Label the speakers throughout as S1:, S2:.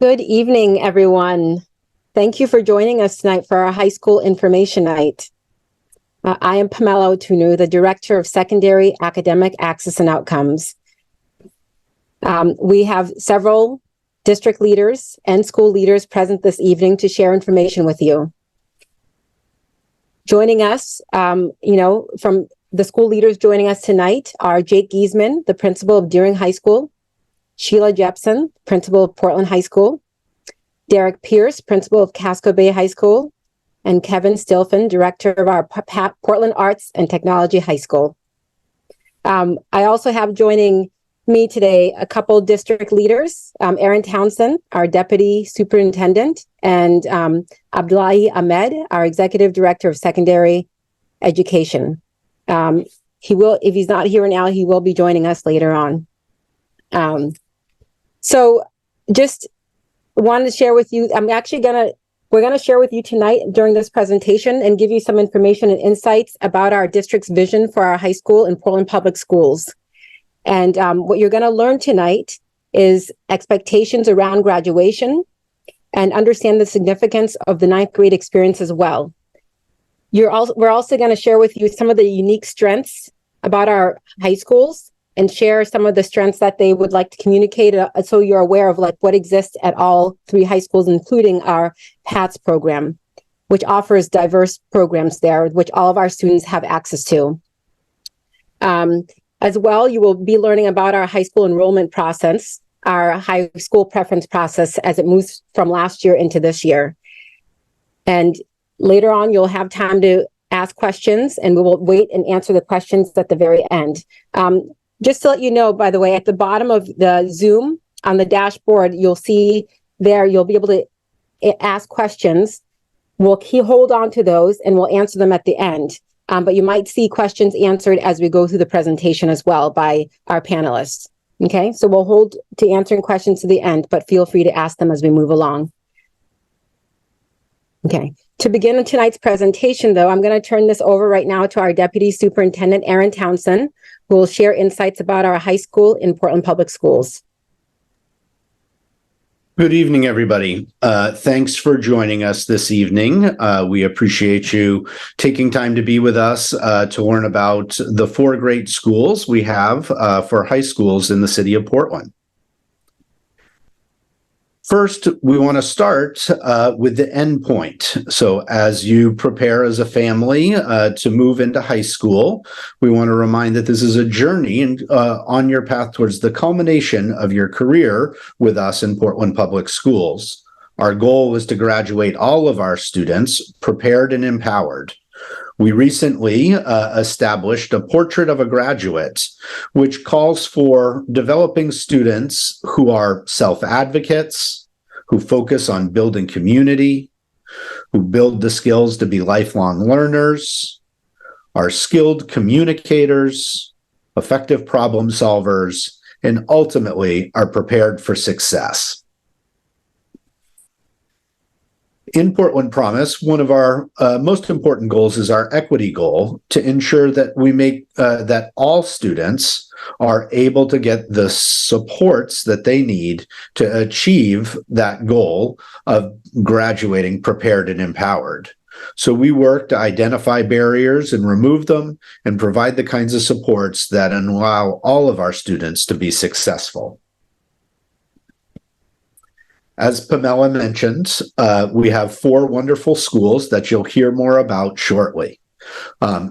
S1: Good evening, everyone. Thank you for joining us tonight for our high school information night. I am Pamela Otunu, the Director of Secondary Academic Access and Outcomes. We have several district leaders and school leaders present this evening to share information with you. Joining us, from the school leaders joining us tonight are Jake Giesman, the principal of Deering High School, Sheila Jepson, principal of Portland High School, Derek Pierce, principal of Casco Bay High School, and Kevin Stilfen, director of our Portland Arts and Technology High School. I also have joining me today a couple district leaders, Erin Townsend, our deputy superintendent, and Abdullahi Ahmed, our executive director of secondary education. He will, if he's not here now, he will be joining us later on. So just wanted to share with you, we're going to share with you tonight during this presentation and give you some information and insights about our district's vision for our high school in Portland Public Schools. And what you're going to learn tonight is expectations around graduation and understand the significance of the ninth grade experience as well. We're also going to share with you some of the unique strengths about our high schools and share some of the strengths that they would like to communicate so you're aware of what exists at all three high schools, including our PATS program, which offers diverse programs there, which all of our students have access to. As well, you will be learning about our high school enrollment process, our high school preference process as it moves from last year into this year. And later on, you'll have time to ask questions, and we will wait and answer the questions at the very end. Just to let you know, by the way, at the bottom of the Zoom on the dashboard, you'll see there, you'll be able to ask questions. We'll hold on to those and we'll answer them at the end. But you might see questions answered as we go through the presentation as well by our panelists. Okay, so we'll hold to answering questions to the end, but feel free to ask them as we move along. Okay, to begin tonight's presentation, though, I'm going to turn this over right now to our Deputy Superintendent, Erin Townsend, who will share insights about our high school in Portland Public Schools.
S2: Good evening, everybody. Thanks for joining us this evening. We appreciate you taking time to be with us to learn about the four great schools we have for high schools in the city of Portland. First, we want to start with the end point. So as you prepare as a family to move into high school, we want to remind that this is a journey on your path towards the culmination of your career with us in Portland Public Schools. Our goal is to graduate all of our students prepared and empowered. We recently established a portrait of a graduate, which calls for developing students who are self-advocates, who focus on building community, who build the skills to be lifelong learners, are skilled communicators, effective problem solvers, and ultimately are prepared for success. In Portland Promise, one of our most important goals is our equity goal to ensure that we make that all students are able to get the supports that they need to achieve that goal of graduating prepared and empowered. So we work to identify barriers and remove them and provide the kinds of supports that allow all of our students to be successful. As Pamela mentioned, we have four wonderful schools that you'll hear more about shortly.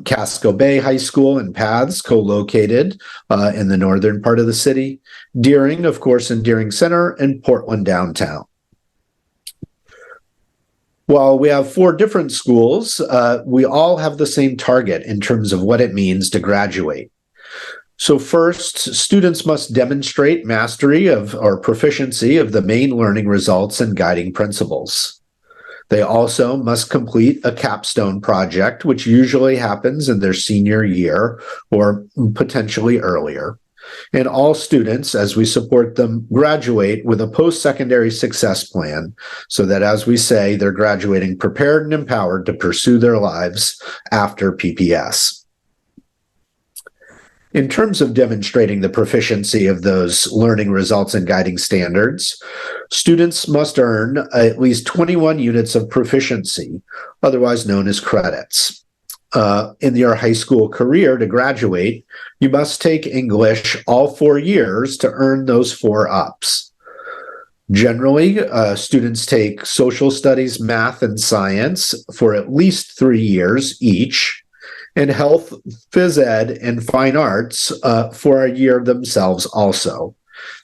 S2: Casco Bay High School and PATHS, co-located in the northern part of the city. Deering, of course, in Deering Center, and Portland downtown. While we have four different schools, we all have the same target in terms of what it means to graduate. So first, students must demonstrate mastery of or proficiency of the main learning results and guiding principles. They also must complete a capstone project, which usually happens in their senior year or potentially earlier. And all students, as we support them, graduate with a post-secondary success plan so that, as we say, they're graduating prepared and empowered to pursue their lives after PPS. In terms of demonstrating the proficiency of those learning results and guiding standards, Students must earn at least 21 units of proficiency, otherwise known as credits. In your high school career to graduate, you must take English all 4 years to earn those 4 ups. Generally, students take social studies, math, and science for at least 3 years each, and health, phys ed, and fine arts for a year themselves also.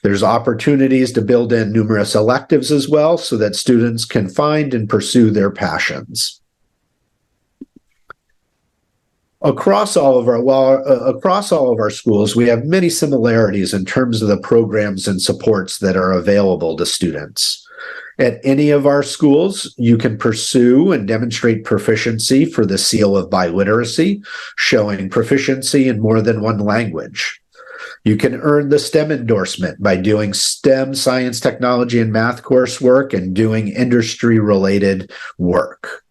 S2: There's opportunities to build in numerous electives as well so that students can find and pursue their passions. Across all of our schools, we have many similarities in terms of the programs and supports that are available to students. At any of our schools, you can pursue and demonstrate proficiency for the seal of biliteracy, showing proficiency in more than one language. You can earn the STEM endorsement by doing STEM, science, technology, and math coursework and doing industry-related work.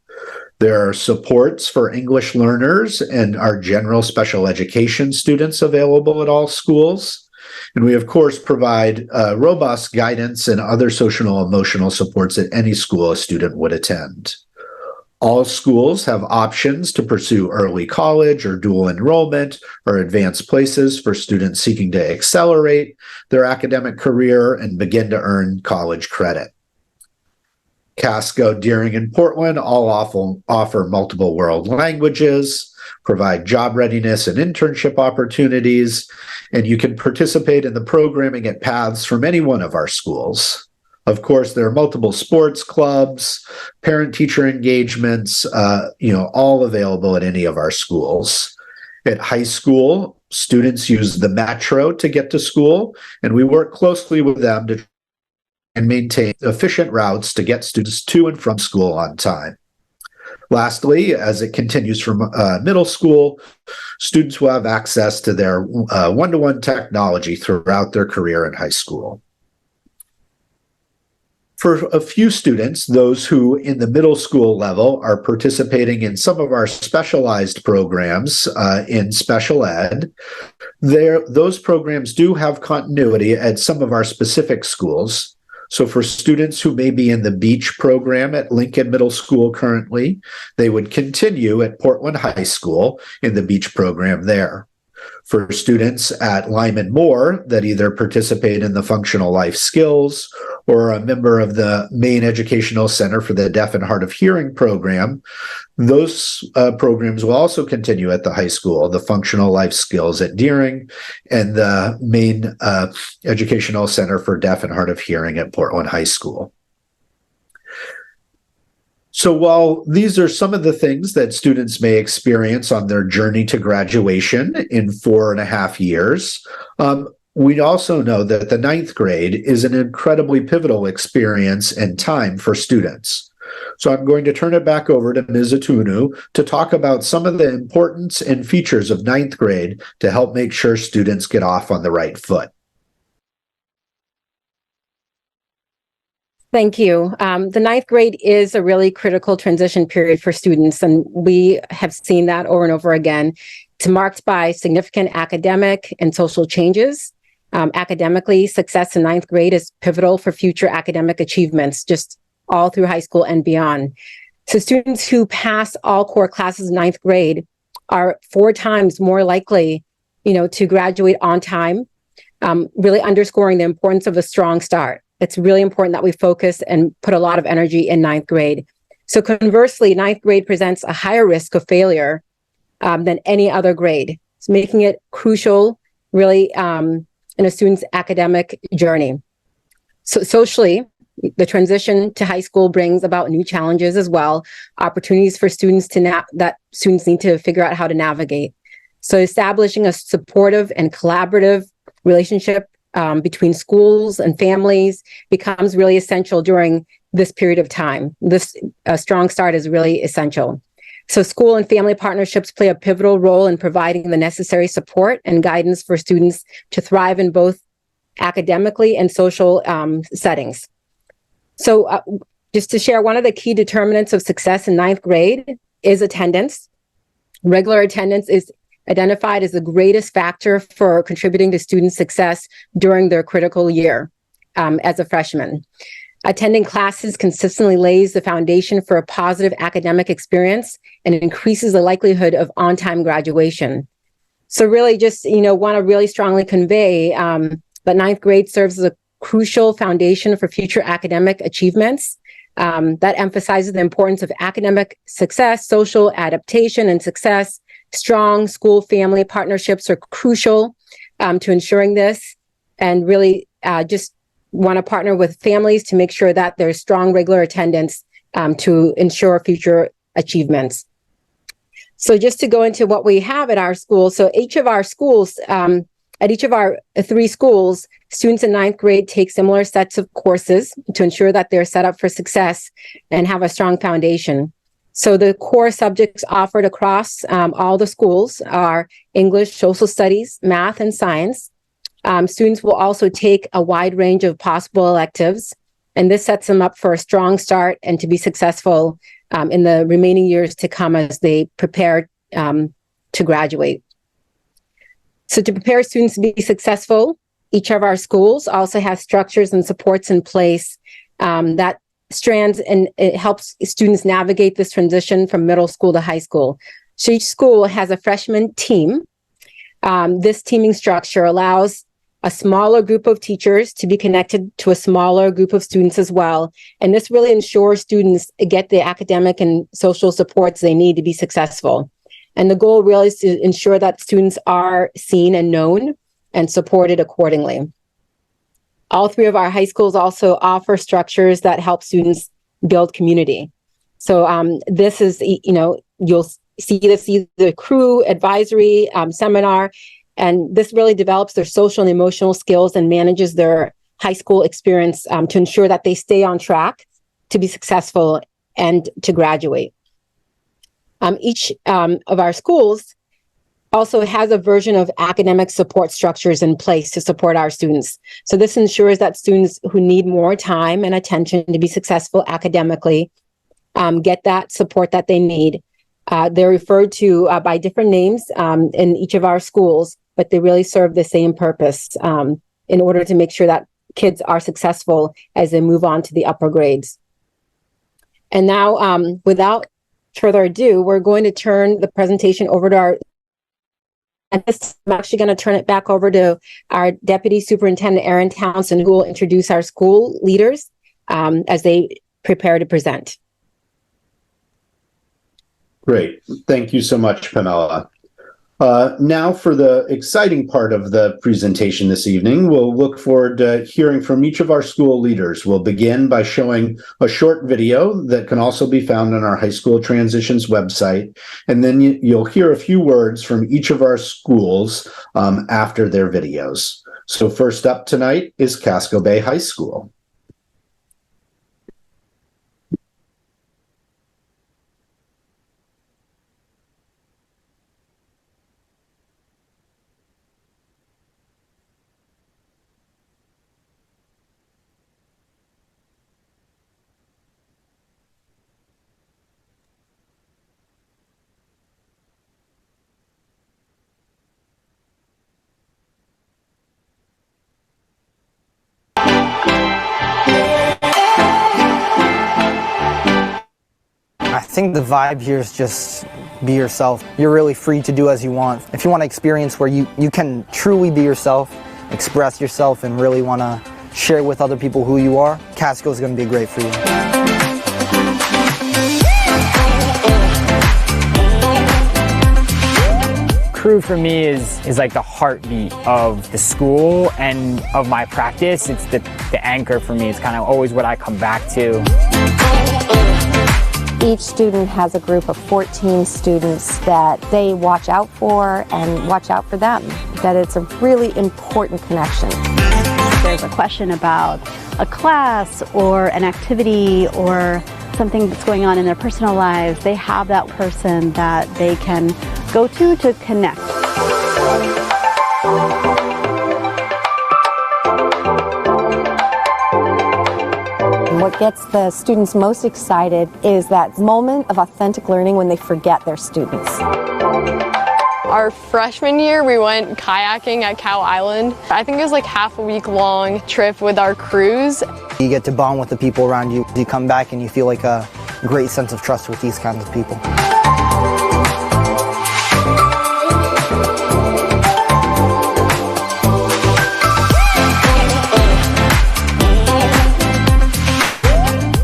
S2: There are supports for English learners and our general special education students available at all schools. And we, of course, provide robust guidance and other social and emotional supports at any school a student would attend. All schools have options to pursue early college or dual enrollment or advanced places for students seeking to accelerate their academic career and begin to earn college credit. Casco, Deering, and Portland all offer multiple world languages, provide job readiness and internship opportunities, and you can participate in the programming at paths from any one of our schools. Of course, there are multiple sports clubs, parent-teacher engagements, all available at any of our schools. At high school, students use the Metro to get to school, and we work closely with them to and maintain efficient routes to get students to and from school on time. Lastly, as it continues from middle school, students will have access to their one-to-one technology throughout their career in high school. For a few students, those who in the middle school level are participating in some of our specialized programs in special ed, those programs do have continuity at some of our specific schools. So for students who may be in the beach program at Lincoln Middle School currently, they would continue at Portland High School in the beach program there. For students at Lyman Moore that either participate in the functional life skills or are a member of the Maine Educational Center for the Deaf and Hard of Hearing program, those programs will also continue at the high school, the functional life skills at Deering and the Maine Educational Center for Deaf and Hard of Hearing at Portland High School. So while these are some of the things that students may experience on their journey to graduation in 4.5 years, we also know that the 9th grade is an incredibly pivotal experience and time for students. So I'm going to turn it back over to Ms. Atunu to talk about some of the importance and features of 9th grade to help make sure students get off on the right foot.
S1: Thank you. The 9th grade is a really critical transition period for students, and we have seen that over and over again. It's marked by significant academic and social changes. Academically, success in 9th grade is pivotal for future academic achievements, just all through high school and beyond. So students who pass all core classes in 9th grade are 4 times more likely, to graduate on time, really underscoring the importance of a strong start. It's really important that we focus and put a lot of energy in 9th grade. So conversely, 9th grade presents a higher risk of failure than any other grade. It's making it crucial, really, in a student's academic journey. So socially, the transition to high school brings about new challenges as well, opportunities for students that students need to figure out how to navigate. So establishing a supportive and collaborative relationship between schools and families becomes really essential during this period of time. This strong start is really essential. So school and family partnerships play a pivotal role in providing the necessary support and guidance for students to thrive in both academically and social settings. So just to share, one of the key determinants of success in 9th grade is attendance. Regular attendance is identified as the greatest factor for contributing to student success during their critical year. as a freshman. Attending classes consistently lays the foundation for a positive academic experience and increases the likelihood of on-time graduation. So really just, want to really strongly convey that ninth grade serves as a crucial foundation for future academic achievements. That emphasizes the importance of academic success, social adaptation and success. Strong school-family partnerships are crucial to ensuring this, and really just want to partner with families to make sure that there's strong regular attendance to ensure future achievements. So just to go into what we have at our school, so each of our schools, at each of our 3 schools, students in ninth grade take similar sets of courses to ensure that they're set up for success and have a strong foundation. So the core subjects offered across all the schools are English, social studies, math, and science. Students will also take a wide range of possible electives, and this sets them up for a strong start and to be successful in the remaining years to come as they prepare to graduate. So to prepare students to be successful, each of our schools also has structures and supports in place that strands and it helps students navigate this transition from middle school to high school. So each school has a freshman team. This teaming structure allows a smaller group of teachers to be connected to a smaller group of students as well. And this really ensures students get the academic and social supports they need to be successful. And the goal really is to ensure that students are seen and known and supported accordingly. All 3 of our high schools also offer structures that help students build community. So this is, you'll see this either crew, advisory, seminar, and this really develops their social and emotional skills and manages their high school experience to ensure that they stay on track to be successful and to graduate. Each of our schools also has a version of academic support structures in place to support our students. So this ensures that students who need more time and attention to be successful academically get that support that they need. They're referred to by different names in each of our schools, but they really serve the same purpose in order to make sure that kids are successful as they move on to the upper grades. And now, without further ado, we're going to turn the presentation over to I'm actually going to turn it back over to our Deputy Superintendent, Erin Townsend, who will introduce our school leaders as they prepare to present.
S2: Great. Thank you so much, Pamela. Now for the exciting part of the presentation this evening, we'll look forward to hearing from each of our school leaders. We'll begin by showing a short video that can also be found on our High School Transitions website, and then you'll hear a few words from each of our schools after their videos. So first up tonight is Casco Bay High School.
S3: I think the vibe here is just be yourself. You're really free to do as you want. If you want to experience where you can truly be yourself, express yourself, and really want to share with other people who you are, Casco is going to be great for you.
S4: Crew for me is like the heartbeat of the school and of my practice. It's the anchor for me. It's kind of always what I come back to.
S5: Each student has a group of 14 students that they watch out for and watch out for them. That it's a really important connection.
S6: There's a question about a class or an activity or something that's going on in their personal lives, they have that person that they can go to connect.
S5: What gets the students most excited is that moment of authentic learning when they forget their students.
S7: Our freshman year, we went kayaking at Cow Island. I think it was like half a week long trip with our crews.
S3: You get to bond with the people around you. You come back and you feel like a great sense of trust with these kinds of people.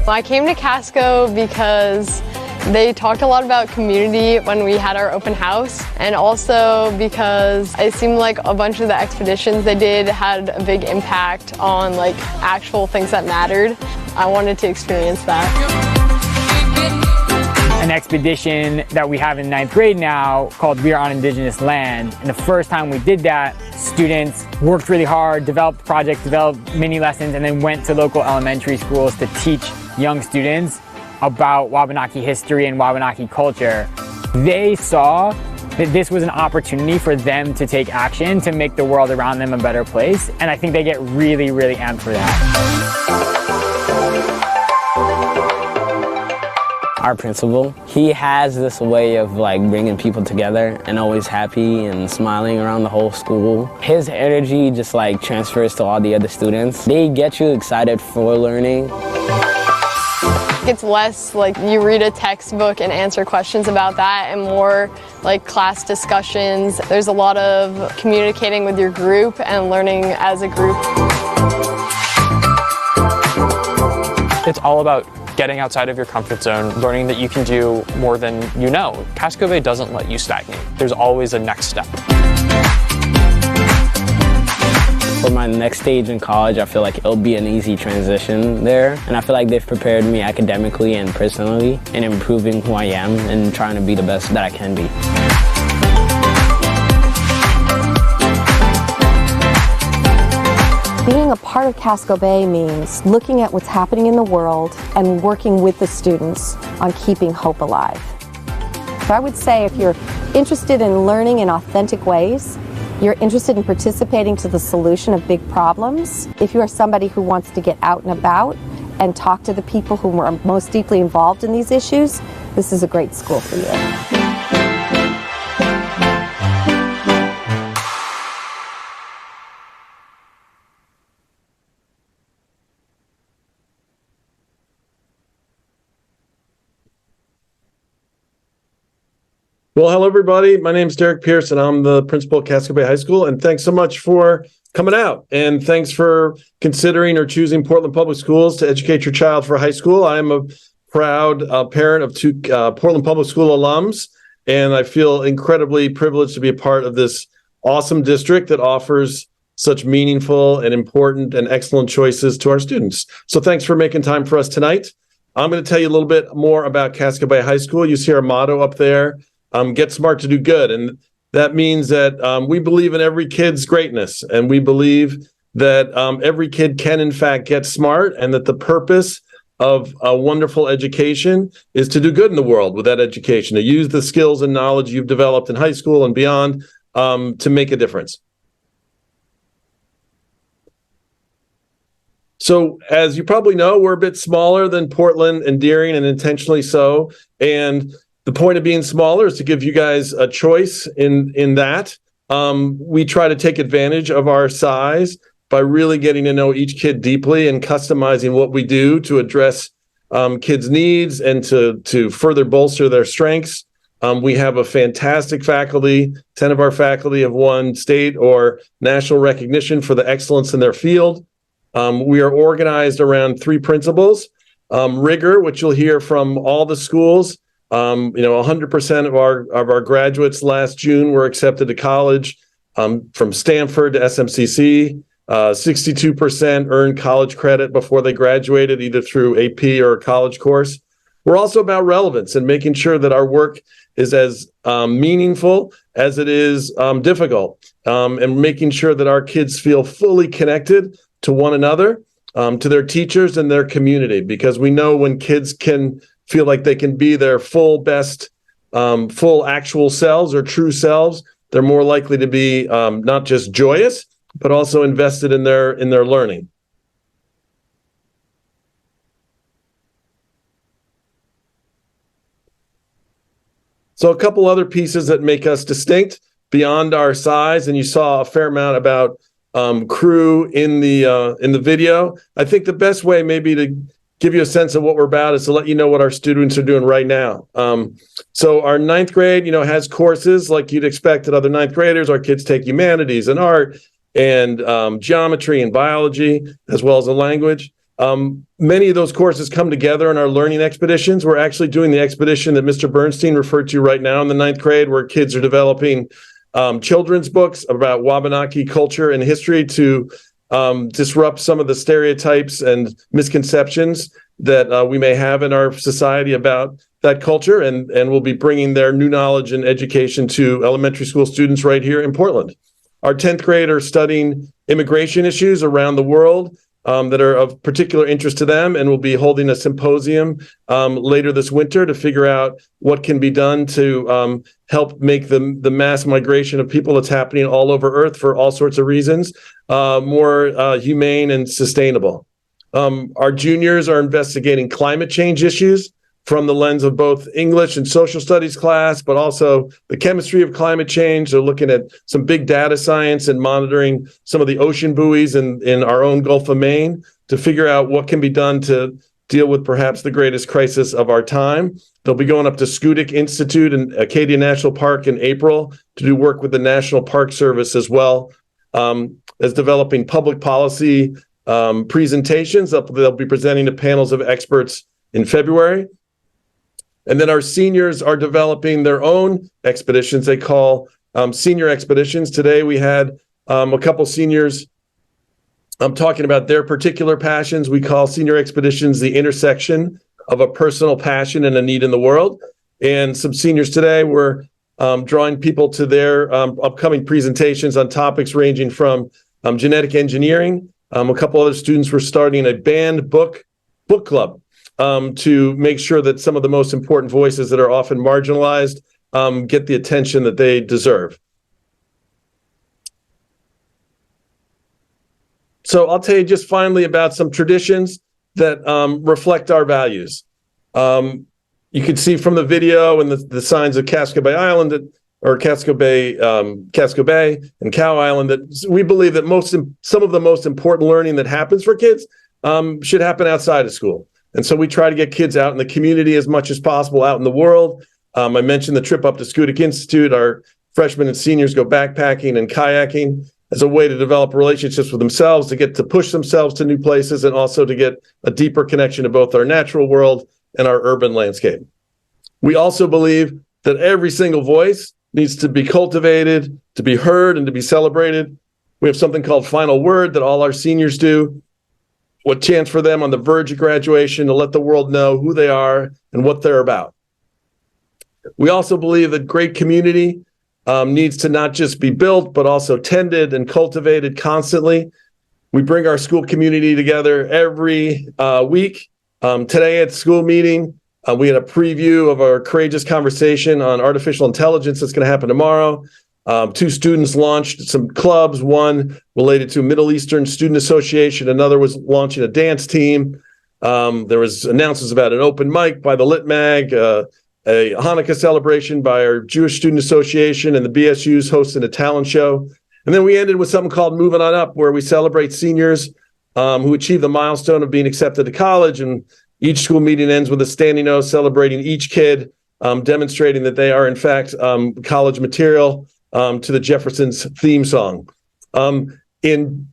S7: I came to Casco because they talked a lot about community when we had our open house, and also because it seemed like a bunch of the expeditions they did had a big impact on like actual things that mattered. I wanted to experience that.
S4: An expedition that we have in 9th grade now called We Are on Indigenous Land. And the first time we did that, students worked really hard, developed projects, developed mini lessons, and then went to local elementary schools to teach young students about Wabanaki history and Wabanaki culture. They saw that this was an opportunity for them to take action to make the world around them a better place. And I think they get really, really amped for that.
S8: Our principal, he has this way of like bringing people together and always happy and smiling around the whole school. His energy just like transfers to all the other students. They get you excited for learning.
S7: It's less like you read a textbook and answer questions about that, and more like class discussions. There's a lot of communicating with your group and learning as a group.
S9: It's all about getting outside of your comfort zone, learning that you can do more than you know. Casco Bay doesn't let you stagnate. There's always a next step.
S8: For my next stage in college, I feel like it'll be an easy transition there. And I feel like they've prepared me academically and personally in improving who I am and trying to be the best that I can be.
S5: Being a part of Casco Bay means looking at what's happening in the world and working with the students on keeping hope alive. So I would say if you're interested in learning in authentic ways, you're interested in participating to the solution of big problems, if you are somebody who wants to get out and about and talk to the people who are most deeply involved in these issues, this is a great school for you.
S10: Well, hello, everybody. My name is Derek Pierce, and I'm the principal at Casco Bay High School. And thanks so much for coming out. And thanks for considering or choosing Portland Public Schools to educate your child for high school. I am a proud parent of two Portland Public School alums, and I feel incredibly privileged to be a part of this awesome district that offers such meaningful and important and excellent choices to our students. So thanks for making time for us tonight. I'm going to tell you a little bit more about Casco Bay High School. You see our motto up there. Get smart to do good. And that means that we believe in every kid's greatness. And we believe that every kid can, in fact, get smart, and that the purpose of a wonderful education is to do good in the world with that education, to use the skills and knowledge you've developed in high school and beyond to make a difference. So as you probably know, we're a bit smaller than Portland and Deering, and intentionally so. And the point of being smaller is to give you guys a choice in that. We try to take advantage of our size by really getting to know each kid deeply and customizing what we do to address kids' needs and to further bolster their strengths. We have a fantastic faculty. 10 of our faculty have won state or national recognition for the excellence in their field. We are organized around 3 principles. Rigor, which you'll hear from all the schools. 100% of our graduates last June were accepted to college, from Stanford to SMCC. 62% earned college credit before they graduated, either through AP or a college course. We're also about relevance and making sure that our work is as meaningful as it is difficult, and making sure that our kids feel fully connected to one another, to their teachers and their community, because we know when kids can feel like they can be their full best, full actual selves or true selves, they're more likely to be not just joyous, but also invested in their learning. So a couple other pieces that make us distinct. beyond our size, and you saw a fair amount about crew in the video. I think the best way maybe to give you a sense of what we're about is to let you know what our students are doing right now. So our ninth grade, has courses like you'd expect at other ninth graders. Our kids take humanities and art and geometry and biology, as well as a language. Many of those courses come together in our learning expeditions. We're actually doing the expedition that Mr. Bernstein referred to right now in the ninth grade, where kids are developing children's books about Wabanaki culture and history to disrupt some of the stereotypes and misconceptions that we may have in our society about that culture. And we'll be bringing their new knowledge and education to elementary school students right here in Portland. Our 10th grade are studying immigration issues around the world that are of particular interest to them, and we'll be holding a symposium later this winter to figure out what can be done to help make the mass migration of people that's happening all over Earth for all sorts of reasons more humane and sustainable. Our juniors are investigating climate change issues from the lens of both English and social studies class, but also the chemistry of climate change. They're looking at some big data science and monitoring some of the ocean buoys in our own Gulf of Maine to figure out what can be done to deal with perhaps the greatest crisis of our time. They'll be going up to Schoodic Institute and Acadia National Park in April to do work with the National Park Service, as well as developing public policy presentations. They'll be presenting to panels of experts in February. And then our seniors are developing their own expeditions they call senior expeditions. Today we had a couple seniors talking about their particular passions. We call senior expeditions the intersection of a personal passion and a need in the world. And some seniors today were drawing people to their upcoming presentations on topics ranging from genetic engineering. A couple other students were starting a banned book club to make sure that some of the most important voices that are often marginalized get the attention that they deserve. So I'll tell you just finally about some traditions that reflect our values. You can see from the video and the signs of Casco Bay Island or Casco Bay and Cow Island that we believe that some of the most important learning that happens for kids should happen outside of school. And so we try to get kids out in the community as much as possible, out in the world. I mentioned the trip up to Schoodic Institute. Our freshmen and seniors go backpacking and kayaking as a way to develop relationships with themselves, to get to push themselves to new places, and also to get a deeper connection to both our natural world and our urban landscape. We also believe that every single voice needs to be cultivated, to be heard, and to be celebrated. We have something called Final Word that all our seniors do. What chance for them on the verge of graduation to let the world know who they are and what they're about. We also believe that great community needs to not just be built, but also tended and cultivated constantly. We bring our school community together every week. Today at school meeting, we had a preview of our courageous conversation on artificial intelligence that's going to happen tomorrow. Two students launched some clubs, one related to Middle Eastern Student Association, another was launching a dance team. There was announcements about an open mic by the Lit Mag, a Hanukkah celebration by our Jewish Student Association, and the BSU's hosting a talent show. And then we ended with something called Moving On Up, where we celebrate seniors who achieve the milestone of being accepted to college. And each school meeting ends with a standing O celebrating each kid, demonstrating that they are, in fact, college material. To the Jeffersons theme song. In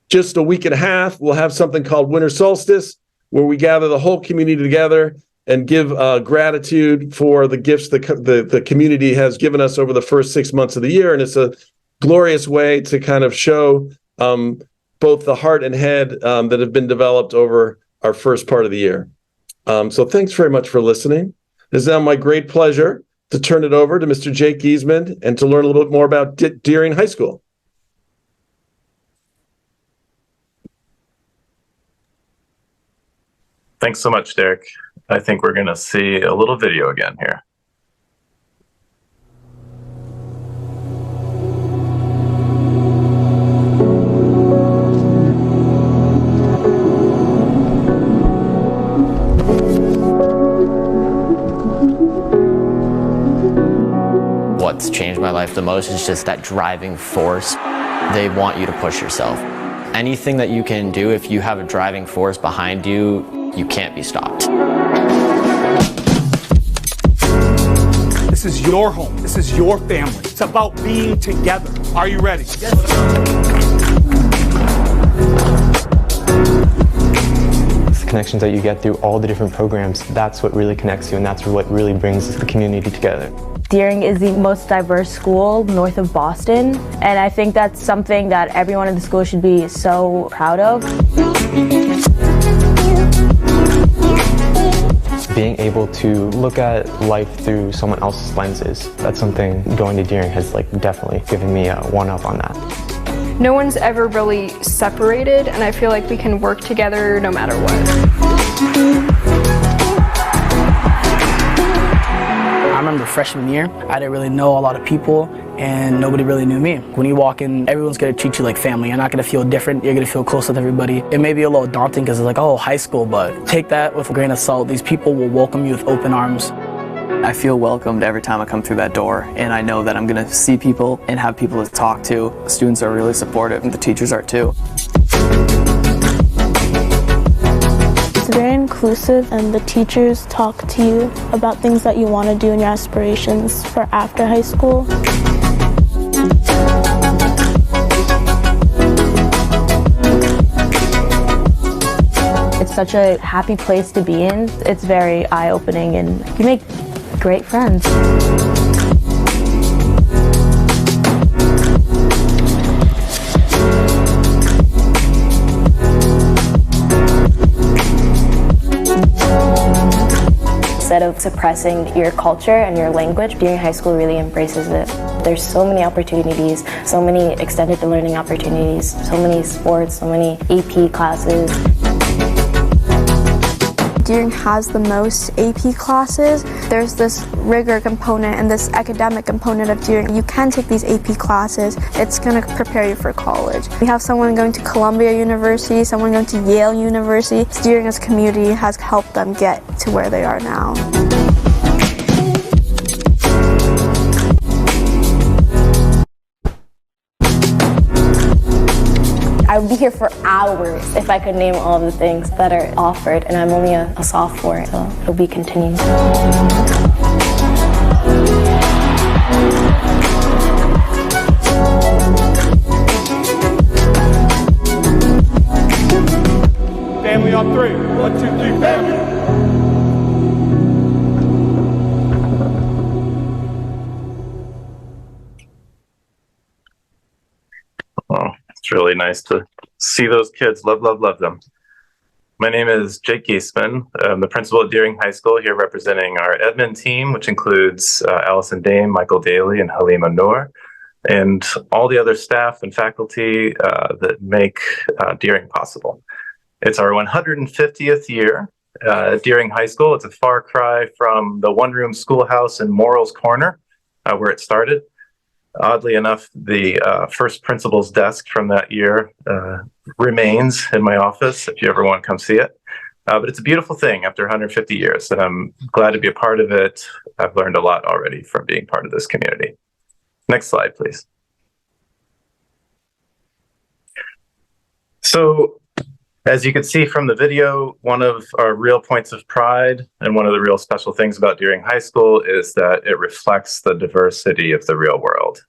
S10: just a week and a half, we'll have something called Winter Solstice, where we gather the whole community together and give gratitude for the gifts the community has given us over the first 6 months of the year. And it's a glorious way to kind of show both the heart and head that have been developed over our first part of the year. So thanks very much for listening. It is now my great pleasure to turn it over to Mr. Jake Giesman and to learn a little bit more about Deering High School.
S11: Thanks so much, Derek. I think we're going to see a little video again here.
S12: What's changed my life life the most is just that driving force. They want you to push yourself. Anything that you can do, if you have a driving force behind you, you can't be stopped.
S13: This is your home. This is your family. It's about being together. Are you ready? Yes.
S14: The connections that you get through all the different programs, that's what really connects you, and that's what really brings the community together.
S15: Deering is the most diverse school north of Boston, and I think that's something that everyone in the school should be so proud of.
S14: Being able to look at life through someone else's lenses, that's something going to Deering has definitely given me a one-up on that.
S16: No one's ever really separated, and I feel like we can work together no matter what.
S17: I remember freshman year, I didn't really know a lot of people and nobody really knew me. When you walk in, everyone's gonna treat you like family. You're not gonna feel different, you're gonna feel close with everybody. It may be a little daunting because it's like, oh, high school, but take that with a grain of salt. These people will welcome you with open arms.
S18: I feel welcomed every time I come through that door, and I know that I'm gonna see people and have people to talk to. The students are really supportive, and the teachers are too.
S19: It's very inclusive, and the teachers talk to you about things that you want to do and your aspirations for after high school.
S15: It's such a happy place to be in. It's very eye-opening, and you make great friends. Instead of suppressing your culture and your language, Deering High School really embraces it. There's so many opportunities, so many extended learning opportunities, so many sports, so many AP classes.
S19: Deering has the most AP classes. There's this rigor component and this academic component of Deering. You can take these AP classes. It's going to prepare you for college. We have someone going to Columbia University, someone going to Yale University. Deering as a community has helped them get to where they are now.
S5: I would be here for hours if I could name all of the things that are offered, and I'm only a sophomore, so it'll be continuing.
S13: Family on three. 1, 2, 3, family.
S11: Oh, it's really nice to see those kids. Love, love, love them. My name is Jake Giesman. I'm the principal at Deering High School, here representing our admin team, which includes Allison Dame, Michael Daly, and Halima Noor, and all the other staff and faculty that make Deering possible. It's our 150th year at Deering High School. It's a far cry from the one-room schoolhouse in Morrill's Corner, where it started. Oddly enough, the first principal's desk from that year remains in my office if you ever want to come see it. But it's a beautiful thing after 150 years, and I'm glad to be a part of it. I've learned a lot already from being part of this community. Next slide, please. So, as you can see from the video, one of our real points of pride and one of the real special things about Deering High School is that it reflects the diversity of the real world.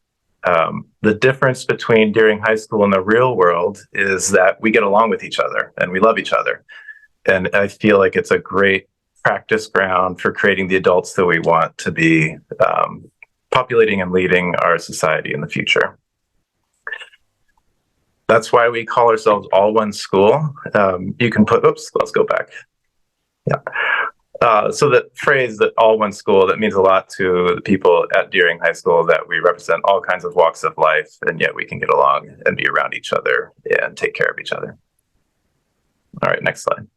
S11: The difference between Deering High School and the real world is that we get along with each other and we love each other. And I feel like it's a great practice ground for creating the adults that we want to be populating and leading our society in the future. That's why we call ourselves All One School. You can put, oops, let's go back. Yeah. So that phrase, that All One School, that means a lot to the people at Deering High School, that we represent all kinds of walks of life, and yet we can get along and be around each other and take care of each other. All right, next slide.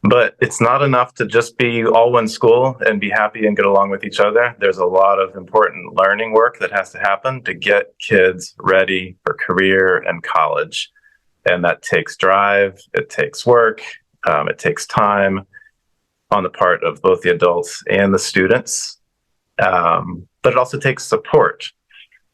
S11: But it's not enough to just be all one school and be happy and get along with each other. There's a lot of important learning work that has to happen to get kids ready for career and college. And that takes drive, it takes work, it takes time. on the part of both the adults and the students, but it also takes support.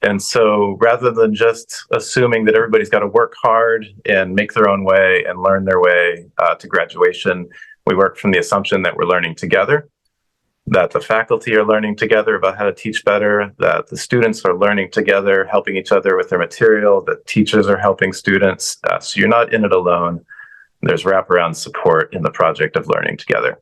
S11: And so rather than just assuming that everybody's got to work hard and make their own way and learn their way to graduation, we work from the assumption that we're learning together, that the faculty are learning together about how to teach better, that the students are learning together, helping each other with their material, that teachers are helping students. So you're not in it alone. There's wraparound support in the project of learning together.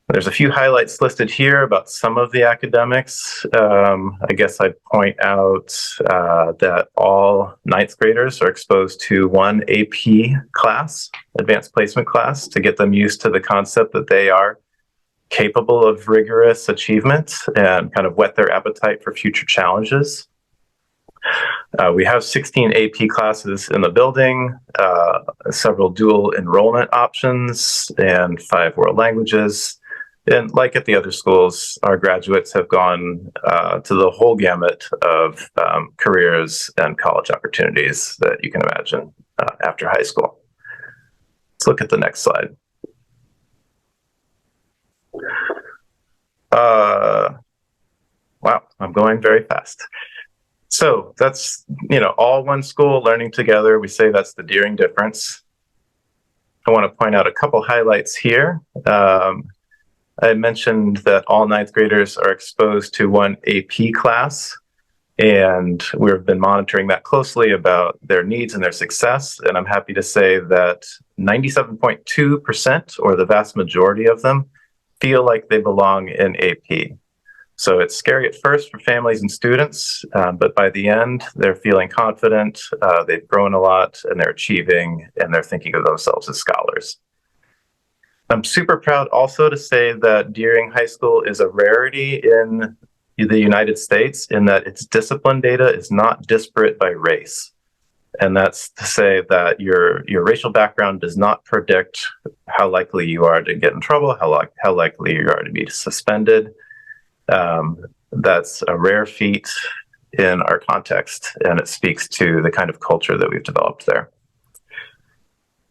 S11: There's a few highlights listed here about some of the academics. I guess I'd point out that all ninth graders are exposed to one AP class, advanced placement class, to get them used to the concept that they are capable of rigorous achievement and kind of whet their appetite for future challenges. We have 16 AP classes in the building, several dual enrollment options, and 5 world languages. And like at the other schools, our graduates have gone to the whole gamut of careers and college opportunities that you can imagine after high school. Let's look at the next slide. Wow, I'm going very fast. So that's, all one school learning together. We say that's the Deering difference. I want to point out a couple highlights here. I mentioned that all ninth graders are exposed to one AP class, and we've been monitoring that closely about their needs and their success. And I'm happy to say that 97.2%, or the vast majority of them, feel like they belong in AP. So it's scary at first for families and students, but by the end, they're feeling confident, they've grown a lot, and they're achieving, and they're thinking of themselves as scholars. I'm super proud also to say that Deering High School is a rarity in the United States in that its discipline data is not disparate by race. And that's to say that your racial background does not predict how likely you are to get in trouble, how likely you are to be suspended. That's a rare feat in our context, and it speaks to the kind of culture that we've developed there.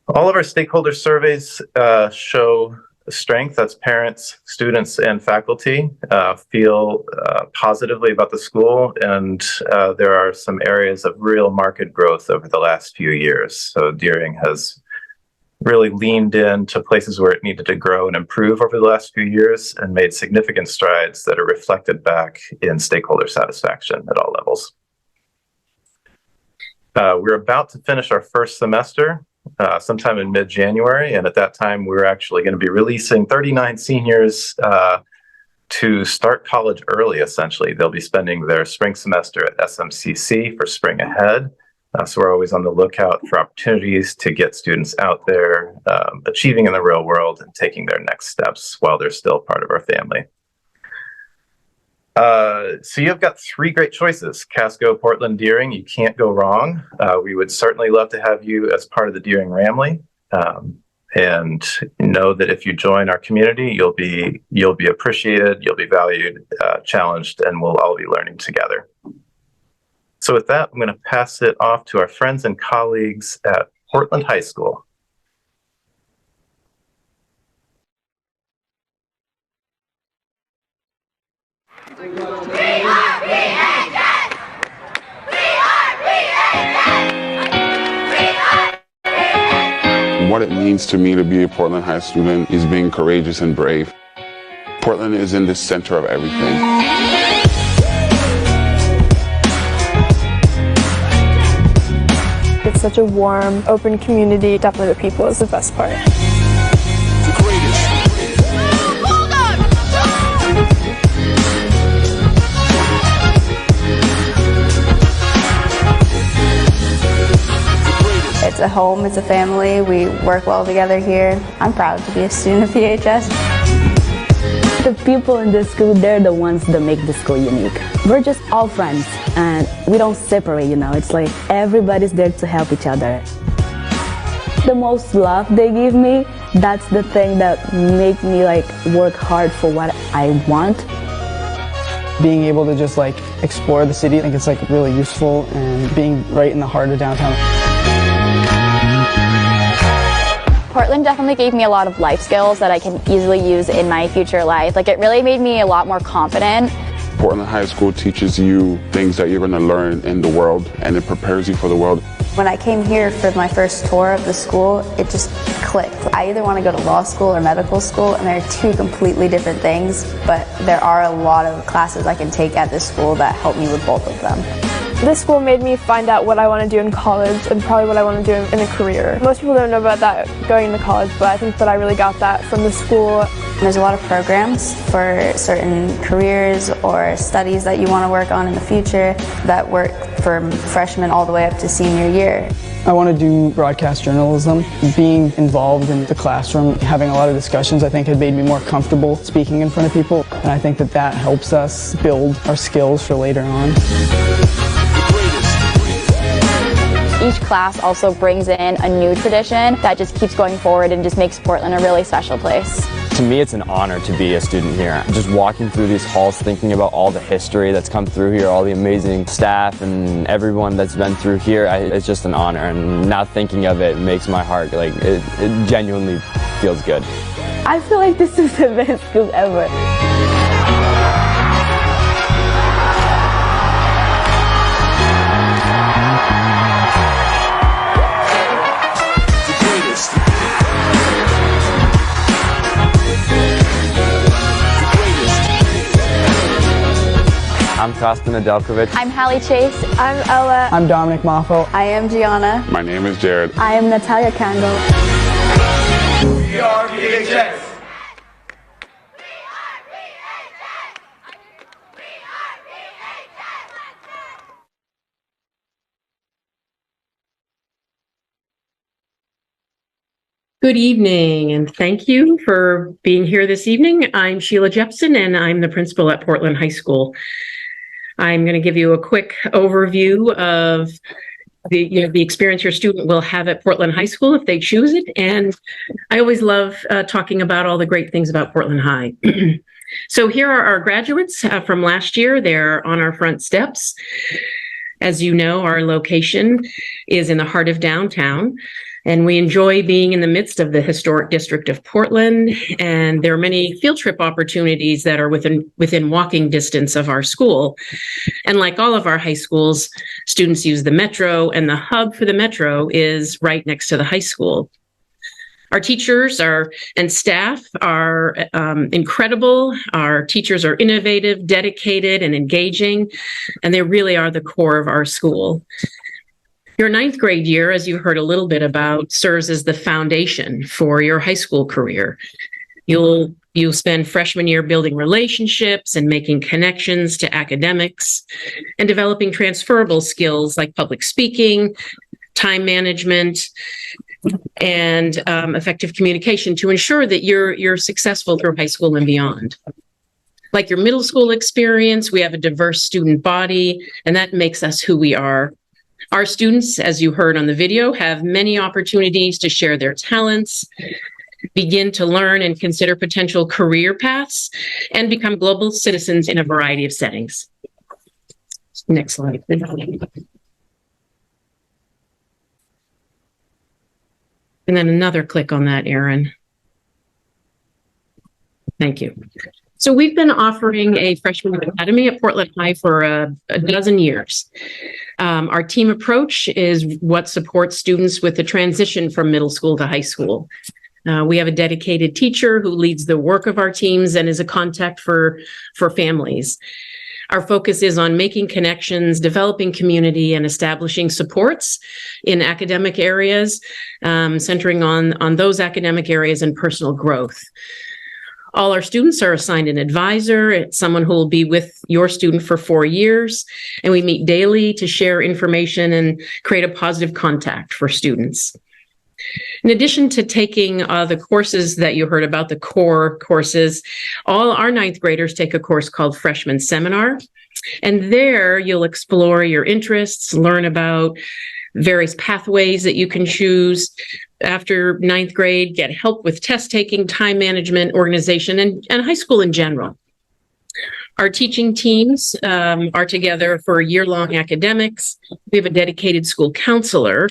S11: All of our stakeholder surveys show strength. That's parents, students, and faculty feel positively about the school, and there are some areas of real market growth over the last few years. So Deering has really leaned into places where it needed to grow and improve over the last few years and made significant strides that are reflected back in stakeholder satisfaction at all levels. We're about to finish our first semester sometime in mid-January, and at that time we're actually going to be releasing 39 seniors to start college early, essentially. They'll be spending their spring semester at SMCC for Spring Ahead. So we're always on the lookout for opportunities to get students out there, achieving in the real world and taking their next steps while they're still part of our family. So you've got 3 great choices: Casco, Portland, Deering. You can't go wrong. We would certainly love to have you as part of the Deering family. And know that if you join our community, you'll be appreciated, you'll be valued, challenged, and we'll all be learning together. So with that, I'm going to pass it off to our friends and colleagues at Portland High School.
S20: What it means to me to be a Portland High student is being courageous and brave. Portland is in the center of everything.
S19: It's such a warm, open community. Definitely the people is the best part.
S21: It's a home, it's a family. We work well together here. I'm proud to be a student of PHS.
S22: The people in this school, they're the ones that make the school unique. We're just all friends and we don't separate, It's like everybody's there to help each other. The most love they give me, that's the thing that makes me work hard for what I want.
S3: Being able to just explore the city, I think it's really useful, and being right in the heart of downtown.
S1: Portland definitely gave me a lot of life skills that I can easily use in my future life. Like, it really made me a lot more confident.
S20: Portland High School teaches you things that you're going to learn in the world, and it prepares you for the world.
S21: When I came here for my first tour of the school, it just clicked. I either want to go to law school or medical school, and they're two completely different things, but there are a lot of classes I can take at this school that help me with both of them.
S16: This school made me find out what I want to do in college and probably what I want to do in a career. Most people don't know about that going into college, but I think that I really got that from the school.
S21: There's a lot of programs for certain careers or studies that you want to work on in the future that work for freshmen all the way up to senior year.
S17: I want to do broadcast journalism. Being involved in the classroom, having a lot of discussions, I think had made me more comfortable speaking in front of people. And I think that that helps us build our skills for later on.
S1: Each class also brings in a new tradition that just keeps going forward and just makes Portland a really special place.
S2: To me, it's an honor to be a student here. Just walking through these halls, thinking about all the history that's come through here, all the amazing staff and everyone that's been through here, it's just an honor. And now thinking of it makes my heart, like, it genuinely feels good.
S22: I feel like this is the best school ever.
S2: I'm Kostin Nedeljkovic.
S1: I'm Hallie Chase.
S16: I'm Ella.
S17: I'm Dominic Moffo.
S21: I am Gianna.
S20: My name is Jared.
S22: I am Natalia Kandel.
S13: We are VHS.
S23: Good evening, and thank you for being here this evening. I'm Sheila Jepson, and I'm the principal at Portland High School. I'm going to give you a quick overview of the experience your student will have at Portland High School if they choose it. And I always love talking about all the great things about Portland High. So here are our graduates from last year. They're on our front steps. As you know, our location is in the heart of downtown. And we enjoy being in the midst of the historic district of Portland. And there are many field trip opportunities that are within walking distance of our school. And like all of our high schools, students use the metro, and the hub for the metro is right next to the high school. Our teachers and staff are incredible. Our teachers are innovative, dedicated, and engaging, and they really are the core of our school. Your ninth grade year, as you heard a little bit about, serves as the foundation for your high school career. You'll spend freshman year building relationships and making connections to academics and developing transferable skills like public speaking, time management, and effective communication to ensure that you're successful through high school and beyond. Like your middle school experience, we have a diverse student body, and that makes us who we are. Our students, as you heard on the video, have many opportunities to share their talents, begin to learn and consider potential career paths, and become global citizens in a variety of settings. Next slide. And then another click on that, Erin. Thank you. So we've been offering a freshman academy at Portland High for a dozen years. Our team approach is what supports students with the transition from middle school to high school. We have a dedicated teacher who leads the work of our teams and is a contact for families. Our focus is on making connections, developing community, and establishing supports in academic areas, centering on those academic areas and personal growth. All our students are assigned an advisor. It's someone who will be with your student for 4 years, and we meet daily to share information and create a positive contact for students. In addition to taking the courses that you heard about, the core courses, all our ninth graders take a course called Freshman Seminar, and there you'll explore your interests, learn about various pathways that you can choose after ninth grade, get help with test taking, time management, organization, and high school in general. Our teaching teams are together for year-long academics. We have a dedicated school counselor,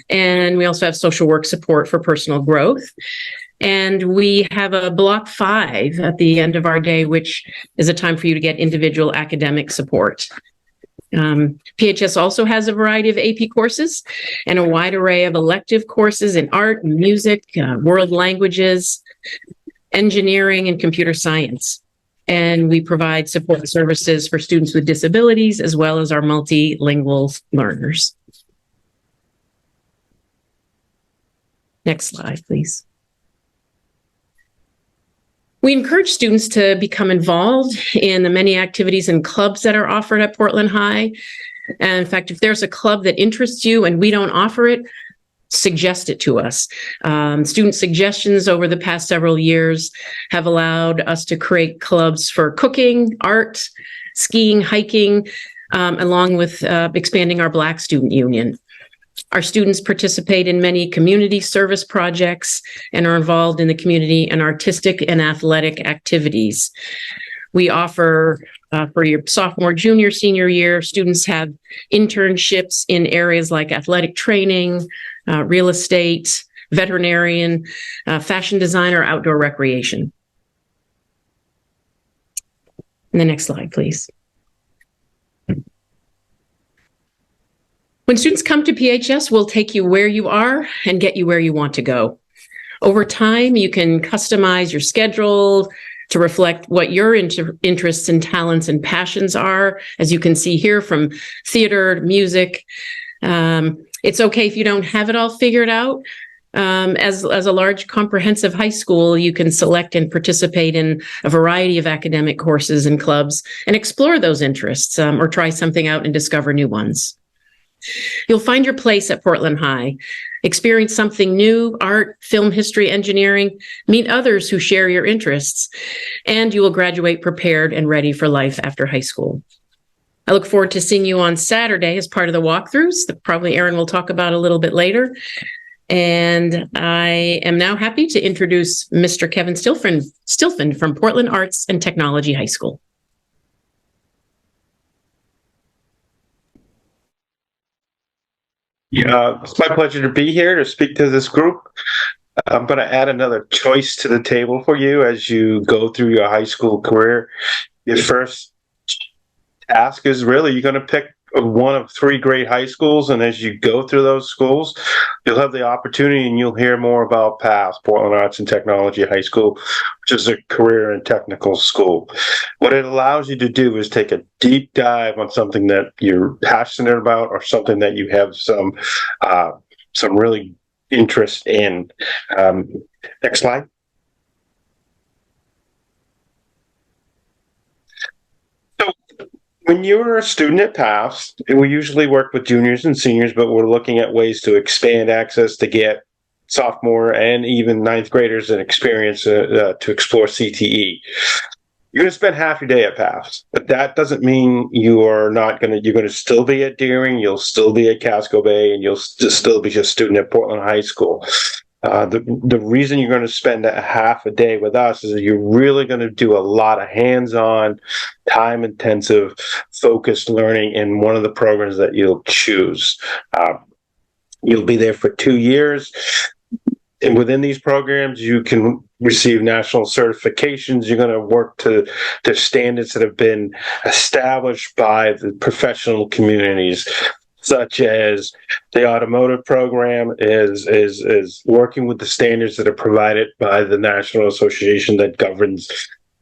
S23: and we also have social work support for personal growth. And we have a block 5 at the end of our day, which is a time for you to get individual academic support. PHS also has a variety of AP courses and a wide array of elective courses in art, music, world languages, engineering, and computer science. And we provide support services for students with disabilities as well as our multilingual learners. Next slide, please. We encourage students to become involved in the many activities and clubs that are offered at Portland High. And in fact, if there's a club that interests you and we don't offer it, suggest it to us. Student suggestions over the past several years have allowed us to create clubs for cooking, art, skiing, hiking, along with expanding our Black Student Union. Our students participate in many community service projects and are involved in the community and artistic and athletic activities. We offer for your sophomore, junior, senior year, students have internships in areas like athletic training, real estate, veterinarian, fashion design, or outdoor recreation. And the next slide, please. When students come to PHS, we'll take you where you are and get you where you want to go. Over time, you can customize your schedule to reflect what your interests and talents and passions are, as you can see here, from theater to music. It's okay if you don't have it all figured out. As a large comprehensive high school, you can select and participate in a variety of academic courses and clubs and explore those interests, or try something out and discover new ones. You'll find your place at Portland High. Experience something new, art, film history, engineering, meet others who share your interests, and you will graduate prepared and ready for life after high school. I look forward to seeing you on Saturday as part of the walkthroughs that probably Erin will talk about a little bit later. And I am now happy to introduce Mr. Kevin Stilfen from Portland Arts and Technology High School.
S4: Yeah, it's my pleasure to be here to speak to this group. I'm going to add another choice to the table for you as you go through your high school career. Your first task is really you're going to pick one of 3 great high schools, and as you go through those schools, you'll have the opportunity and you'll hear more about PATH, Portland Arts and Technology High School, which is a career and technical school. What it allows you to do is take a deep dive on something that you're passionate about or something that you have some really interest in. Next slide. When you're a student at PATH, we usually work with juniors and seniors, but we're looking at ways to expand access to get sophomore and even 9th graders an experience to explore CTE. You're going to spend half your day at PATH, but that doesn't mean you're going to still be at Deering, you'll still be at Casco Bay, and you'll still be a student at Portland High School. The reason you're going to spend a half a day with us is that you're really going to do a lot of hands-on, time-intensive, focused learning in one of the programs that you'll choose. You'll be there for 2 years. And within these programs, you can receive national certifications. You're going to work to standards that have been established by the professional communities, such as the automotive program is working with the standards that are provided by the National Association that governs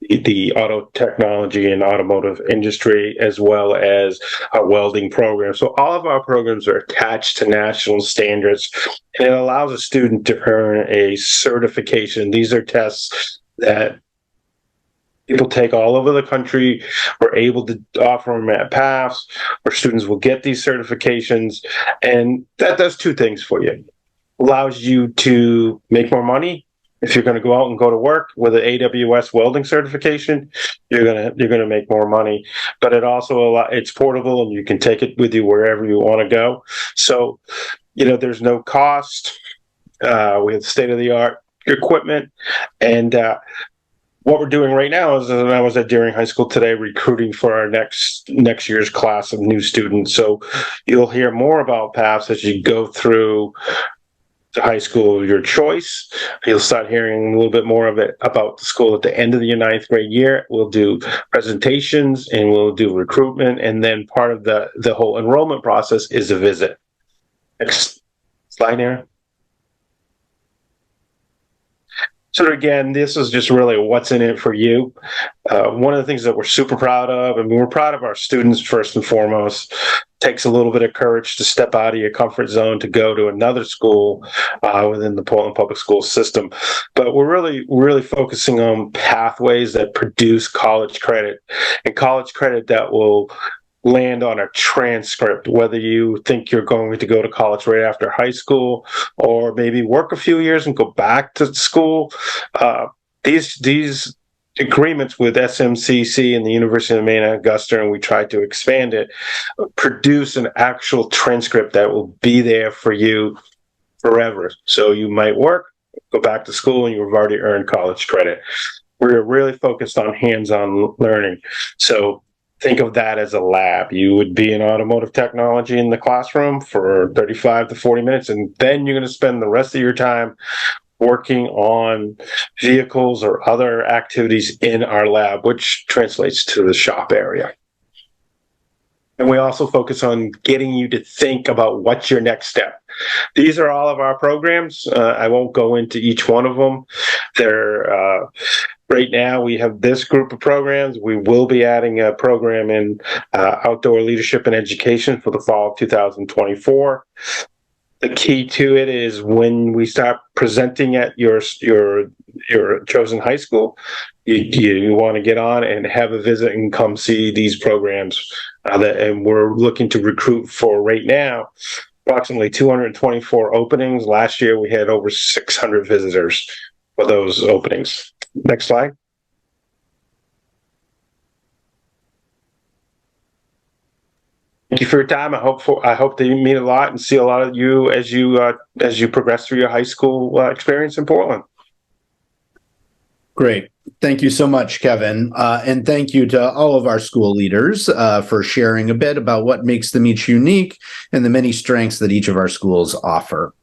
S4: the auto technology and automotive industry, as well as our welding program. So all of our programs are attached to national standards, and it allows a student to earn a certification. These are tests that people take all over the country. We're able to offer them at PATH, where students will get these certifications, and that does 2 things for you. Allows you to make more money. If you're going to go out and go to work with an AWS welding certification, you're going to make more money. But it also it's portable, and you can take it with you wherever you want to go. So, there's no cost. We have state-of-the-art equipment, and what we're doing right now is, I was at Deering High School today recruiting for our next year's class of new students. So you'll hear more about PAFs as you go through the high school of your choice. You'll start hearing a little bit more of it about the school at the end of your 9th grade year. We'll do presentations and we'll do recruitment, and then part of the whole enrollment process is a visit. Next slide here. So again, this is just really what's in it for you. One of the things that we're super proud of, and we're proud of our students first and foremost. Takes a little bit of courage to step out of your comfort zone to go to another school within the Portland Public School system. But we're really focusing on pathways that produce college credit, and college credit that will land on a transcript, whether you think you're going to go to college right after high school or maybe work a few years and go back to school. These agreements with SMCC and the University of Maine at Augusta, and we tried to expand it, produce an actual transcript that will be there for you forever. So you might work, go back to school, and you've already earned college credit. We're really focused on hands-on learning. So think of that as a lab. You would be in automotive technology in the classroom for 35 to 40 minutes, and then you're going to spend the rest of your time working on vehicles or other activities in our lab, which translates to the shop area. And we also focus on getting you to think about what's your next step. These are all of our programs. I won't go into each one of them. They're right now we have this group of programs. We will be adding a program in outdoor leadership and education for the fall of 2024. The key to it is when we start presenting at your chosen high school, you want to get on and have a visit and come see these programs. And we're looking to recruit for right now approximately 224 openings. Last year we had over 600 visitors for those openings. Next slide. Thank you for your time. I hope that you meet a lot and see a lot of you as you progress through your high school experience in Portland.
S6: Great. Thank you so much, Kevin. And thank you to all of our school leaders for sharing a bit about what makes them each unique and the many strengths that each of our schools offer.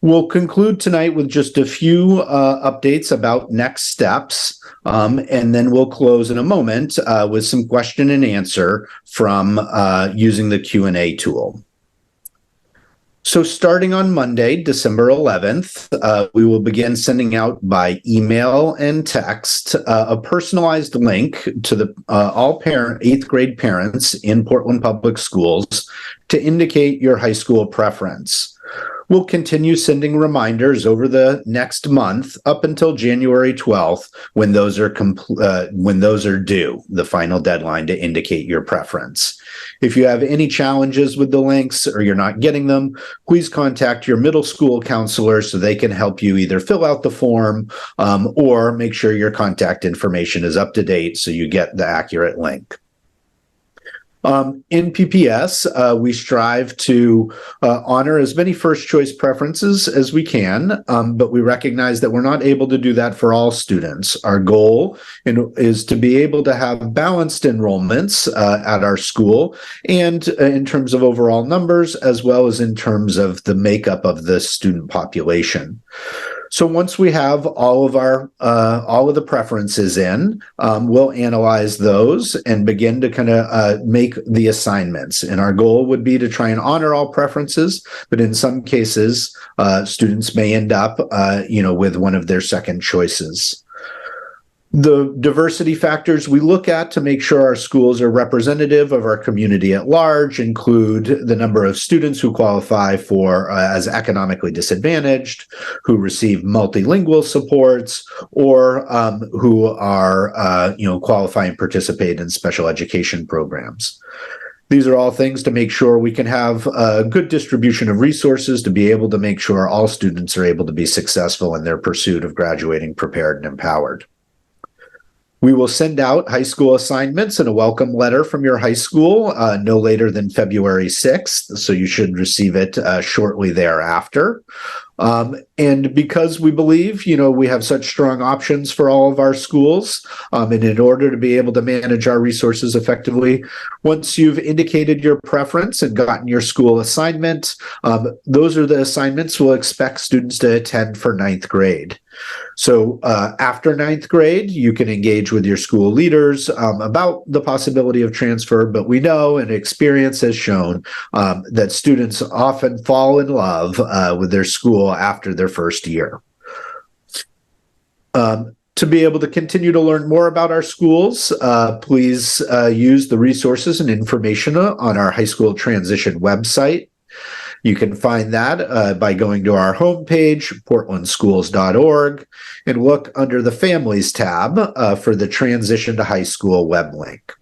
S6: We'll conclude tonight with just a few updates about next steps, and then we'll close in a moment with some question and answer from using the Q&A tool. So starting on Monday, December 11th, we will begin sending out by email and text a personalized link to the all 8th grade parents in Portland Public Schools to indicate your high school preference. We'll continue sending reminders over the next month up until January 12th when those are due, the final deadline to indicate your preference. If you have any challenges with the links or you're not getting them, please contact your middle school counselor so they can help you either fill out the form or make sure your contact information is up to date so you get the accurate link. In PPS, we strive to honor as many first choice preferences as we can, but we recognize that we're not able to do that for all students. Our goal is to be able to have balanced enrollments at our school, and in terms of overall numbers, as well as in terms of the makeup of the student population. So once we have all of the preferences in, we'll analyze those and begin to kind of make the assignments. And our goal would be to try and honor all preferences, but in some cases, students may end up, with one of their second choices. The diversity factors we look at to make sure our schools are representative of our community at large include the number of students who qualify for as economically disadvantaged, who receive multilingual supports, or who are qualify and participate in special education programs. These are all things to make sure we can have a good distribution of resources to be able to make sure all students are able to be successful in their pursuit of graduating prepared and empowered. We will send out high school assignments and a welcome letter from your high school no later than February 6th, so you should receive it shortly thereafter. And because we believe, we have such strong options for all of our schools, and in order to be able to manage our resources effectively, once you've indicated your preference and gotten your school assignment, those are the assignments we'll expect students to attend for ninth grade. So after ninth grade, you can engage with your school leaders about the possibility of transfer, but we know and experience has shown that students often fall in love with their school after their first year. To be able to continue to learn more about our schools, please use the resources and information on our high school transition website. You can find that by going to our homepage, portlandschools.org, and look under the Families tab for the Transition to High School web link.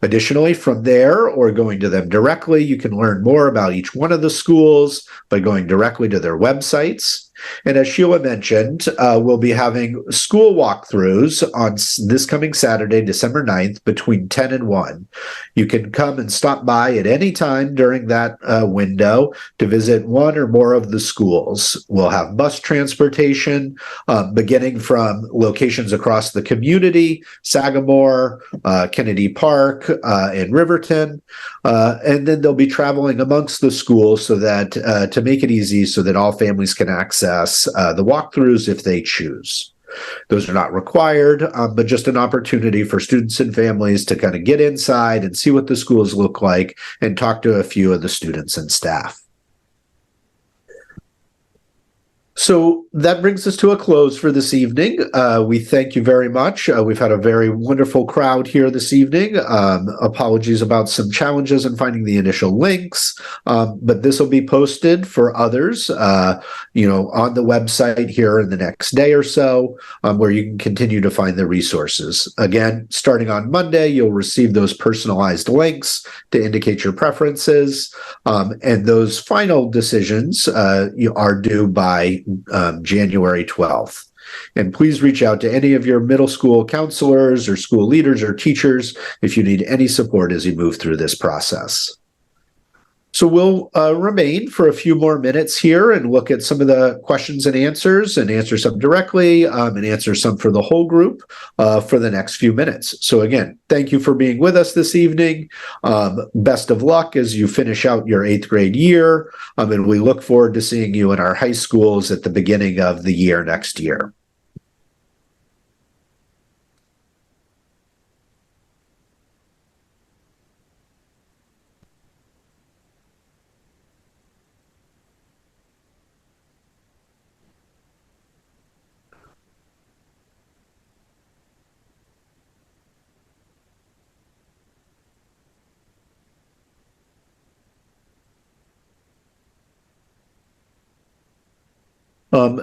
S6: Additionally, from there or going to them directly, you can learn more about each one of the schools by going directly to their websites. And as Sheila mentioned, we'll be having school walkthroughs on this coming Saturday, December 9th, between 10 and 1. You can come and stop by at any time during that window to visit one or more of the schools. We'll have bus transportation beginning from locations across the community, Sagamore, Kennedy Park, and Riverton. And then they'll be traveling amongst the schools so that to make it easy so that all families can access the walkthroughs if they choose. Those are not required, but just an opportunity for students and families to kind of get inside and see what the schools look like and talk to a few of the students and staff. So that brings us to a close for this evening. We thank you very much. We've had a very wonderful crowd here this evening. Apologies about some challenges in finding the initial links, but this will be posted for others, on the website here in the next day or so, where you can continue to find the resources. Again, starting on Monday, you'll receive those personalized links to indicate your preferences, and those final decisions are due by January 12th. And please reach out to any of your middle school counselors or school leaders or teachers if you need any support as you move through this process. So we'll remain for a few more minutes here and look at some of the questions and answer some directly and answer some for the whole group for the next few minutes. So again, thank you for being with us this evening. Best of luck as you finish out your 8th grade year. And we look forward to seeing you in our high schools at the beginning of the year next year.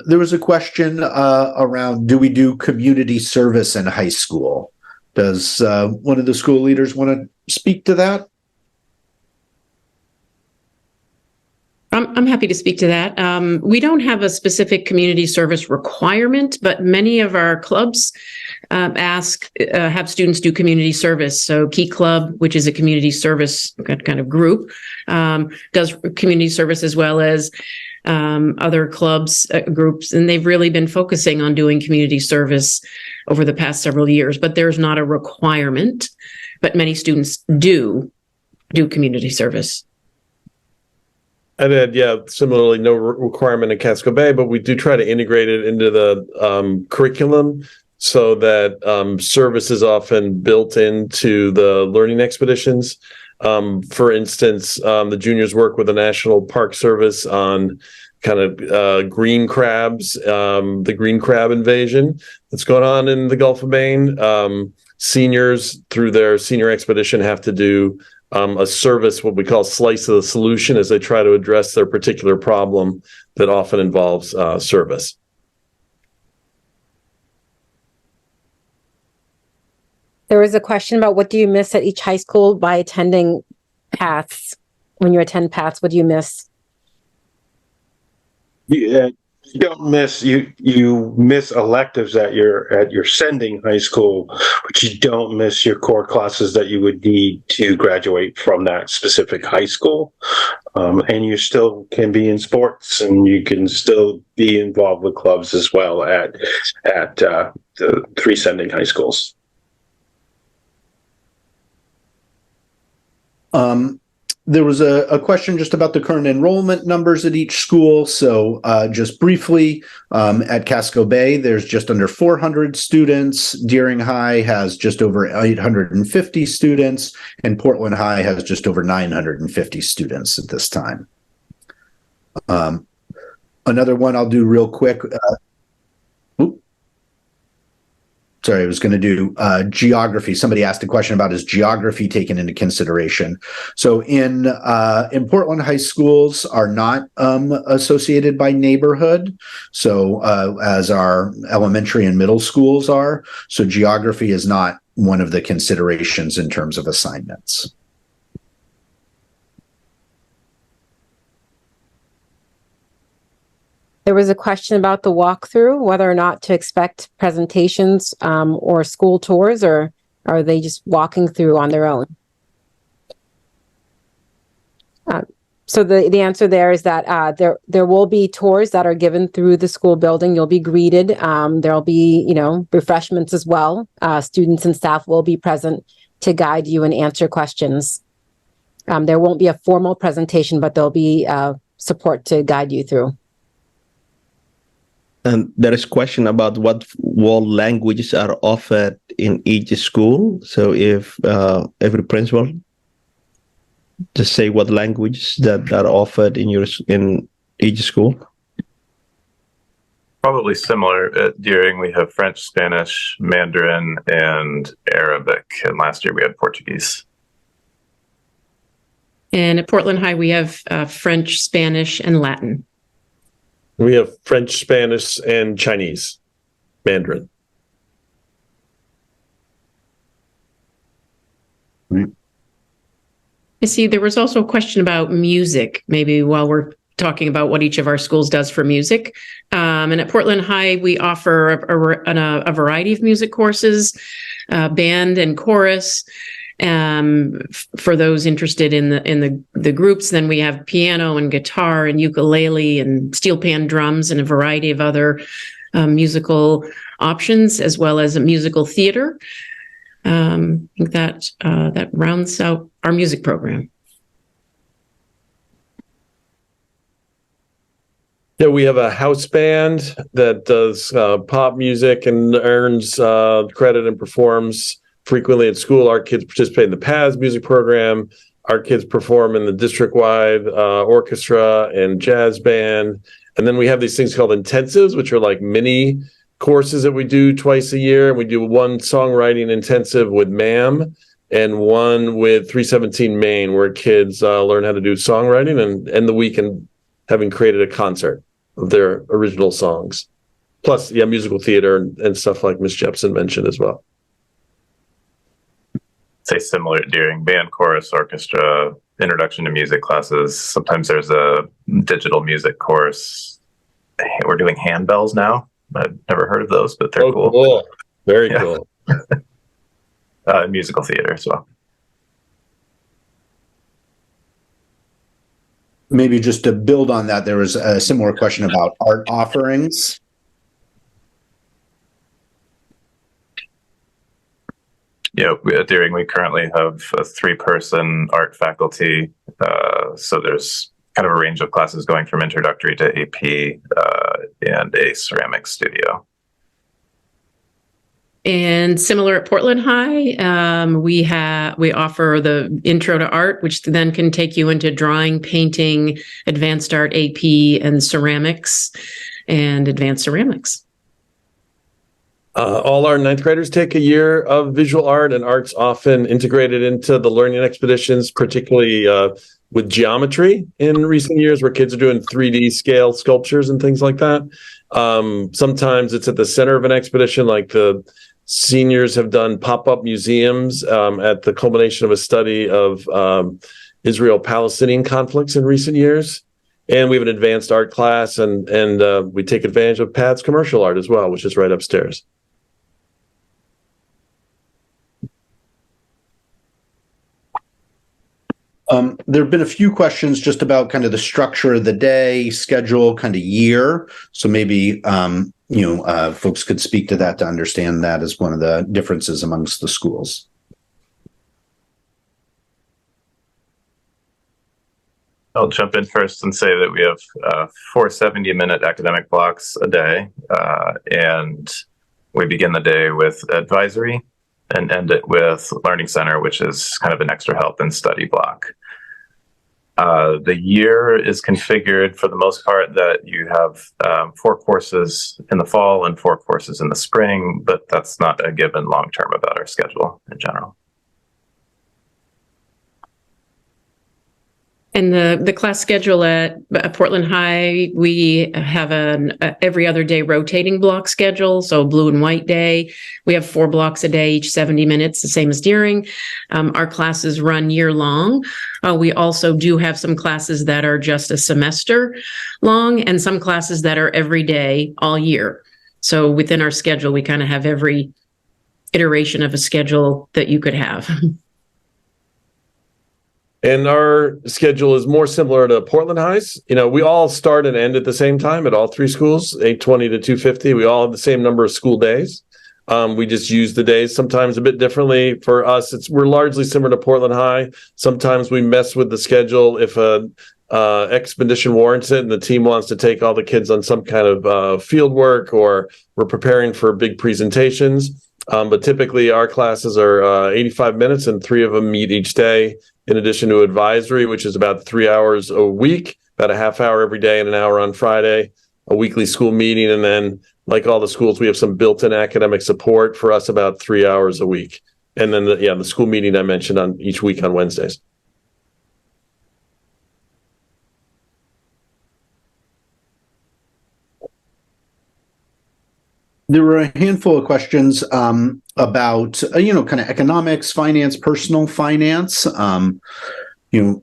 S6: There was a question around, do we do community service in high school? Does one of the school leaders want to speak to that?
S23: I'm happy to speak to that. We don't have a specific community service requirement, but many of our clubs have students do community service. So Key Club, which is a community service kind of group, does community service as well as other clubs, groups, and they've really been focusing on doing community service over the past several years, but there's not a requirement, but many students do community service.
S10: And then, similarly, no requirement in Casco Bay, but we do try to integrate it into the curriculum so that service is often built into the learning expeditions. For instance, the juniors work with the National Park Service on kind of green crabs, the green crab invasion that's going on in the Gulf of Maine. Seniors, through their senior expedition, have to do a service, what we call slice of the solution, as they try to address their particular problem that often involves service.
S7: There was a question about what do you miss at each high school by attending PATHs? When you attend PATHs, what do you miss?
S4: You don't miss you miss electives at your sending high school, but you don't miss your core classes that you would need to graduate from that specific high school. And you still can be in sports, and you can still be involved with clubs as well at the 3 sending high schools.
S6: There was a question just about the current enrollment numbers at each school. So just briefly, at Casco Bay, there's just under 400 students. Deering High has just over 850 students, and Portland High has just over 950 students at this time. Another one I'll do real quick. Sorry, I was going to do geography. Somebody asked a question about, is geography taken into consideration? So in Portland, high schools are not associated by neighborhood, so as our elementary and middle schools are. So geography is not one of the considerations in terms of assignments.
S7: There was a question about the walkthrough, whether or not to expect presentations or school tours, or are they just walking through on their own? So the answer there is that there will be tours that are given through the school building. You'll be greeted. There'll be, refreshments as well. Students and staff will be present to guide you and answer questions. There won't be a formal presentation, but there'll be support to guide you through.
S8: And there is a question about what languages are offered in each school. So if every principal just say what languages that are offered in each school.
S11: Probably similar. At Deering, we have French, Spanish, Mandarin, and Arabic. And last year we had Portuguese.
S23: And at Portland High, we have French, Spanish, and Latin.
S10: We have French, Spanish, and Chinese, Mandarin.
S23: I see there was also a question about music, maybe while we're talking about what each of our schools does for music. And at Portland High, we offer a variety of music courses, band and chorus. For those interested in the groups, then we have piano and guitar and ukulele and steel pan drums and a variety of other musical options, as well as a musical theater. I think that rounds out our music program.
S10: Yeah, we have a house band that does pop music and earns credit and performs frequently at school. Our kids participate in the PAS music program. Our kids perform in the district-wide orchestra and jazz band. And then we have these things called intensives, which are like mini courses that we do twice a year. We do one songwriting intensive with MAM and one with 317 Maine, where kids learn how to do songwriting and end the week and having created a concert of their original songs. Plus, musical theater and stuff like Ms. Jepson mentioned as well.
S11: Say similar during band, chorus, orchestra, introduction to music classes. Sometimes there's a digital music course. We're doing handbells now. I've never heard of those, but they're cool.
S10: Very cool.
S11: Musical theater as well.
S6: Maybe just to build on that, there was a similar question about art offerings.
S11: Yeah, at Deering, we currently have a 3-person art faculty. So there's kind of a range of classes going from introductory to AP and a ceramics studio.
S23: And similar at Portland High, we offer the Intro to Art, which then can take you into drawing, painting, advanced art, AP, and ceramics, and advanced ceramics.
S10: All our 9th graders take a year of visual art, and art's often integrated into the learning expeditions, particularly with geometry in recent years, where kids are doing 3D scale sculptures and things like that. Sometimes it's at the center of an expedition, like the seniors have done pop-up museums at the culmination of a study of Israel-Palestinian conflicts in recent years. And we have an advanced art class, and we take advantage of Pat's commercial art as well, which is right upstairs.
S6: There have been a few questions just about kind of the structure of the day, schedule, kind of year. So maybe, folks could speak to that to understand that as one of the differences amongst the schools.
S11: I'll jump in first and say that we have 4 70-minute academic blocks a day, and we begin the day with advisory and end it with Learning Center, which is kind of an extra help and study block. The year is configured for the most part that you have 4 courses in the fall and 4 courses in the spring, but that's not a given long term about our schedule in general.
S23: And the class schedule at Portland High, we have an every other day rotating block schedule. So blue and white day, we have 4 blocks a day, each 70 minutes, the same as Deering. Our classes run year long. We also do have some classes that are just a semester long and some classes that are every day all year. So within our schedule, we kind of have every iteration of a schedule that you could have.
S10: And our schedule is more similar to Portland High's. We all start and end at the same time at all 3 schools, 8:20 to 2:50. We all have the same number of school days. We just use the days sometimes a bit differently. For us, we're largely similar to Portland High. Sometimes we mess with the schedule if a expedition warrants it and the team wants to take all the kids on some kind of field work, or we're preparing for big presentations. But typically our classes are 85 minutes and 3 of them meet each day, in addition to advisory, which is about 3 hours a week, about a half hour every day and an hour on Friday, a weekly school meeting. And then, like all the schools, we have some built-in academic support for us about 3 hours a week. And then the school meeting I mentioned on each week on Wednesdays.
S6: There were a handful of questions about, kind of economics, finance, personal finance.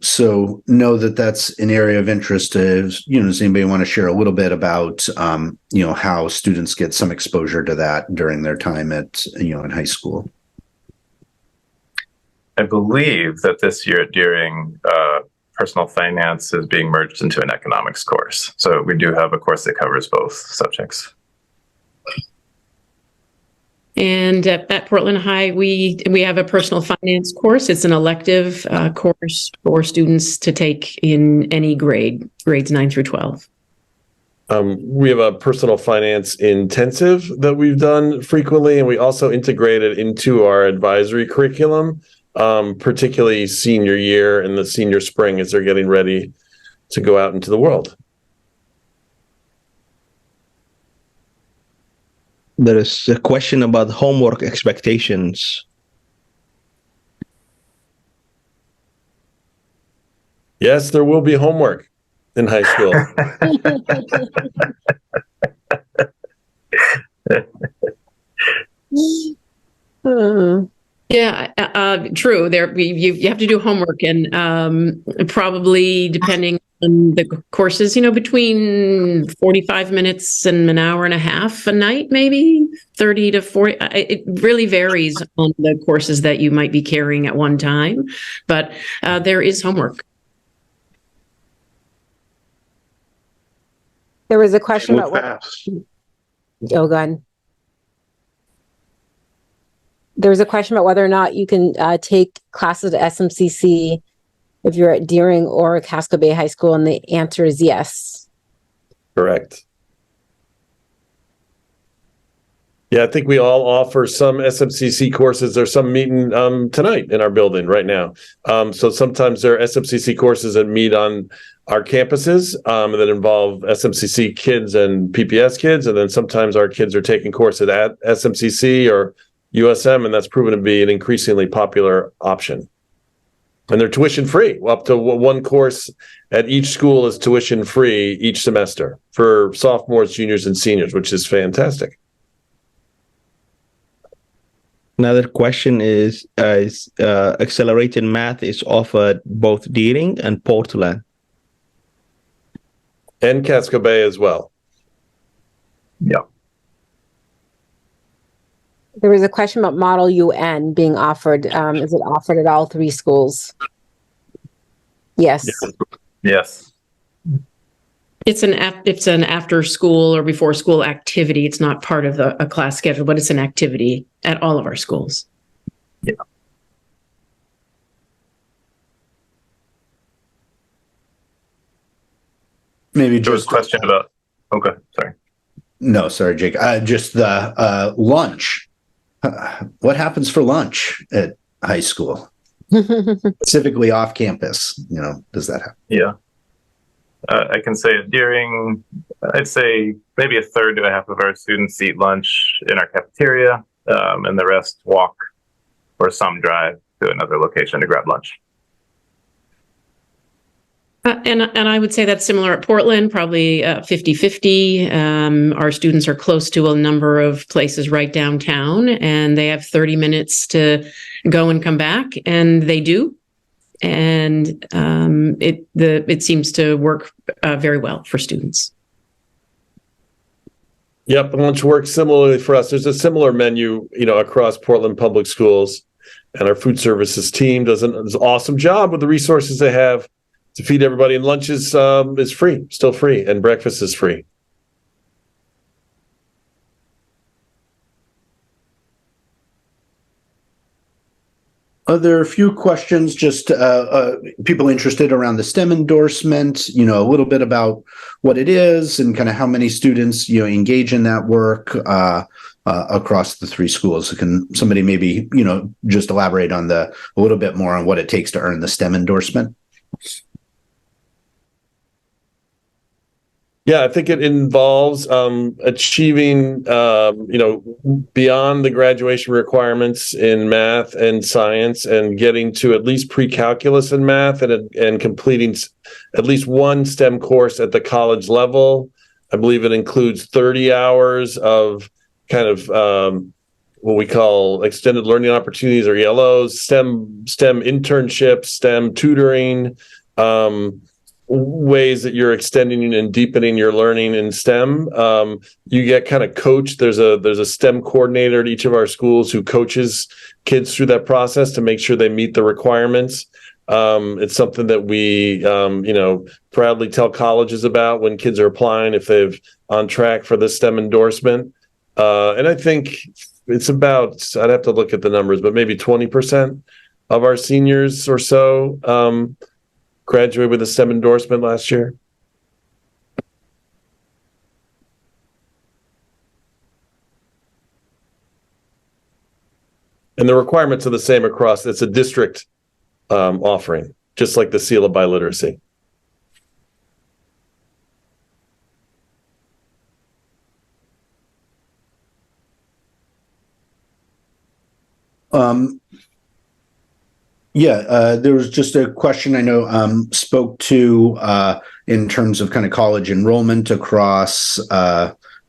S6: So know that that's an area of interest. Does anybody want to share a little bit about, how students get some exposure to that during their time at, in high school?
S11: I believe that this year during personal finance is being merged into an economics course. So we do have a course that covers both subjects.
S23: And at Portland High, we have a personal finance course. It's an elective course for students to take in any grades 9 through 12.
S10: We have a personal finance intensive that we've done frequently, and we also integrate it into our advisory curriculum, particularly senior year and the senior spring as they're getting ready to go out into the world.
S8: There is a question about homework expectations.
S10: Yes, there will be homework in high school.
S23: Yeah, true. You have to do homework, and probably depending on the courses, between 45 minutes and an hour and a half a night, maybe 30 to 40. It really varies on the courses that you might be carrying at one time, but there is homework.
S7: There was a question about what. Oh, go ahead. There was a question about whether or not you can take classes at SMCC if you're at Deering or Casco Bay High School, and the answer is yes.
S10: Correct. Yeah, I think we all offer some SMCC courses. There's some meeting tonight in our building right now. So sometimes there are SMCC courses that meet on our campuses that involve SMCC kids and PPS kids. And then sometimes our kids are taking courses at SMCC or USM, and that's proven to be an increasingly popular option. And they're tuition free. Up to one course at each school is tuition free each semester for sophomores, juniors, and seniors, which is fantastic.
S8: Another question is accelerated math is offered both Deering and Portland.
S10: And Casco Bay as well.
S11: Yeah.
S7: There was a question about Model UN being offered. Is it offered at all 3 schools? Yes.
S11: Yes.
S23: It's an after school or before school activity. It's not part of a class schedule, but it's an activity at all of our schools.
S11: Yeah.
S6: Maybe
S11: There was a question about. Okay, sorry.
S6: No, sorry, Jake. Just the lunch. What happens for lunch at high school? Specifically off campus, does that happen?
S11: Yeah. I can say I'd say maybe a third to a half of our students eat lunch in our cafeteria, and the rest walk or some drive to another location to grab lunch.
S23: And I would say that's similar at Portland, probably 50-50. Our students are close to a number of places right downtown, and they have 30 minutes to go and come back, and they do. And it seems to work very well for students.
S10: Yep, lunch works similarly for us. There's a similar menu, across Portland Public Schools, and our food services team does an awesome job with the resources they have to feed everybody. And lunch is free, still free, and breakfast is free.
S6: There are a few questions, just people interested around the STEM endorsement, a little bit about what it is and kind of how many students, engage in that work across the three schools. Can somebody maybe, just elaborate on a little bit more on what it takes to earn the STEM endorsement?
S10: Yeah, I think it involves achieving, beyond the graduation requirements in math and science, and getting to at least pre-calculus in math, and completing at least one STEM course at the college level. I believe it includes 30 hours of kind of what we call extended learning opportunities, or ELOs, STEM internships, STEM tutoring, ways that you're extending and deepening your learning in STEM. You get kind of coached. There's a STEM coordinator at each of our schools who coaches kids through that process to make sure they meet the requirements. It's something that we, proudly tell colleges about when kids are applying, if they've on track for the STEM endorsement. And I think it's about, I'd have to look at the numbers, but maybe 20% of our seniors or so graduated with a STEM endorsement last year. And the requirements are the same across. It's a district offering, just like the seal of biliteracy.
S6: There was just a question I know spoke to in terms of kind of college enrollment across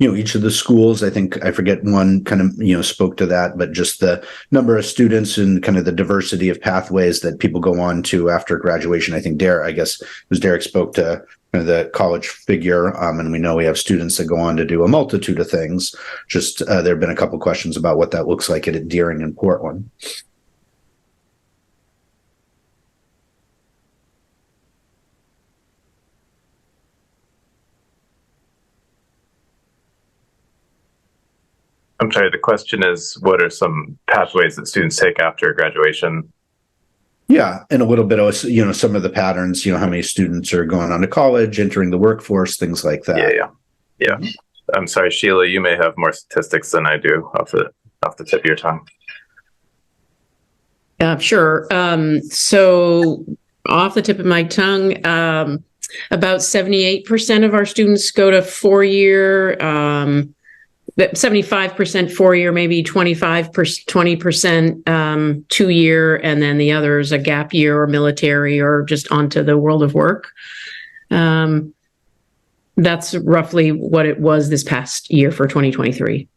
S6: each of the schools. I think I forget one kind of spoke to that, but just the number of students and kind of the diversity of pathways that people go on to after graduation. I think Derek spoke to kind of the college figure, and we know we have students that go on to do a multitude of things. Just there have been a couple questions about what that looks like at Deering and Portland.
S11: I'm sorry, the question is, what are some pathways that students take after graduation?
S6: Yeah, and a little bit of, some of the patterns, how many students are going on to college, entering the workforce, things like that.
S11: Yeah. I'm sorry, Sheila, you may have more statistics than I do off the tip of your tongue.
S23: Sure. So off the tip of my tongue, about 78% of our students go to 4-year, 75% 4-year, maybe 20% 2-year, and then the others a gap year or military or just onto the world of work. That's roughly what it was this past year for 2023.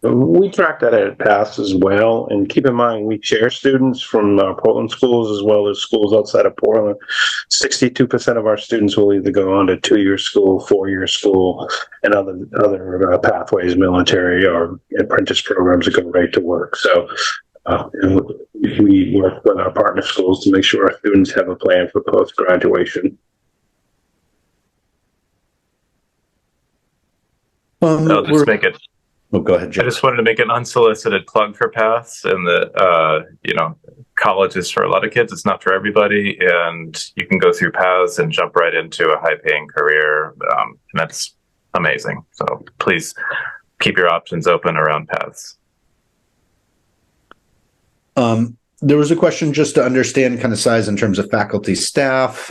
S4: We track that at PASS as well, and keep in mind we share students from Portland schools as well as schools outside of Portland. 62% of our students will either go on to 2-year school, 4-year school, and other pathways, military or apprentice programs that go right to work. So And we work with our partner schools to make sure our students have a plan for post-graduation.
S11: I'll just make it.
S6: Oh, go ahead, Jim.
S11: I just wanted to make an unsolicited plug for Paths, and that college is for a lot of kids. It's not for everybody, and you can go through Paths and jump right into a high-paying career, and that's amazing. So please keep your options open around Paths.
S6: There was a question just to understand kind of size in terms of faculty, staff.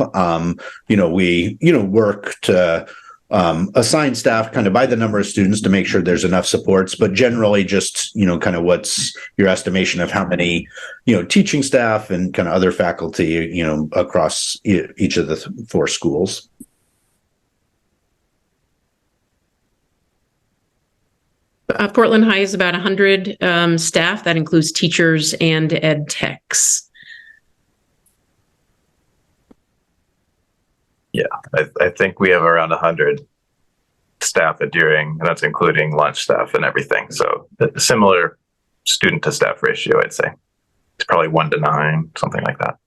S6: We work to assign staff kind of by the number of students to make sure there's enough supports, but generally just, kind of what's your estimation of how many, teaching staff and kind of other faculty, across each of the 4 schools.
S23: Portland High is about 100 staff. That includes teachers and ed techs.
S11: Yeah, I think we have around 100 staff at Deering, and that's including lunch staff and everything. So a similar student to staff ratio, I'd say. It's probably 1 to 9, something like that.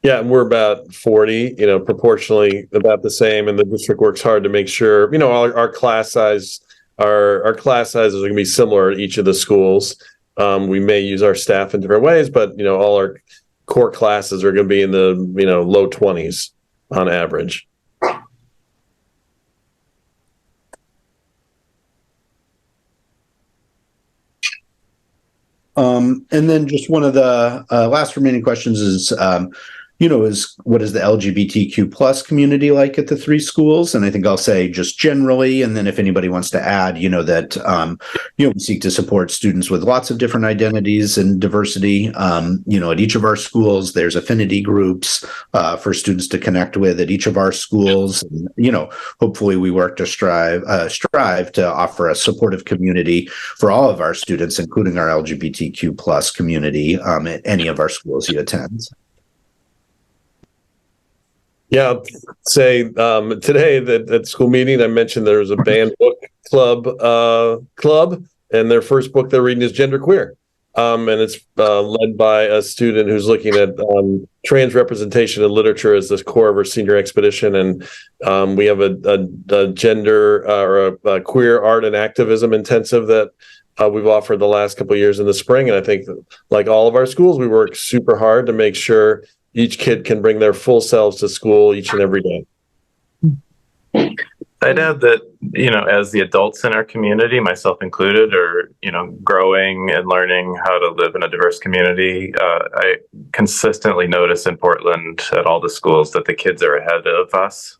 S10: Yeah, and we're about 40, proportionally about the same. And the district works hard to make sure, our class size, our class sizes are going to be similar at each of the schools. We may use our staff in different ways, but, all our core classes are going to be in the, low 20s on average.
S6: And then just one of the last remaining questions is, is what is the LGBTQ plus community like at the 3 schools? And I think I'll say just generally, and then if anybody wants to add, that, we seek to support students with lots of different identities and diversity. At each of our schools, there's affinity groups for students to connect with at each of our schools. And, hopefully we work to strive to offer a supportive community for all of our students, including our LGBTQ plus community at any of our schools you attend.
S10: Yeah, say today at school meeting, I mentioned there was a banned book club, and their first book they're reading is Genderqueer, and it's led by a student who's looking at trans representation in literature as the core of her senior expedition, and we have a gender or a queer art and activism intensive that we've offered the last couple of years in the spring, and I think like all of our schools, we work super hard to make sure each kid can bring their full selves to school each and every day.
S11: I'd add that, as the adults in our community, myself included, are, growing and learning how to live in a diverse community, I consistently notice in Portland at all the schools that the kids are ahead of us.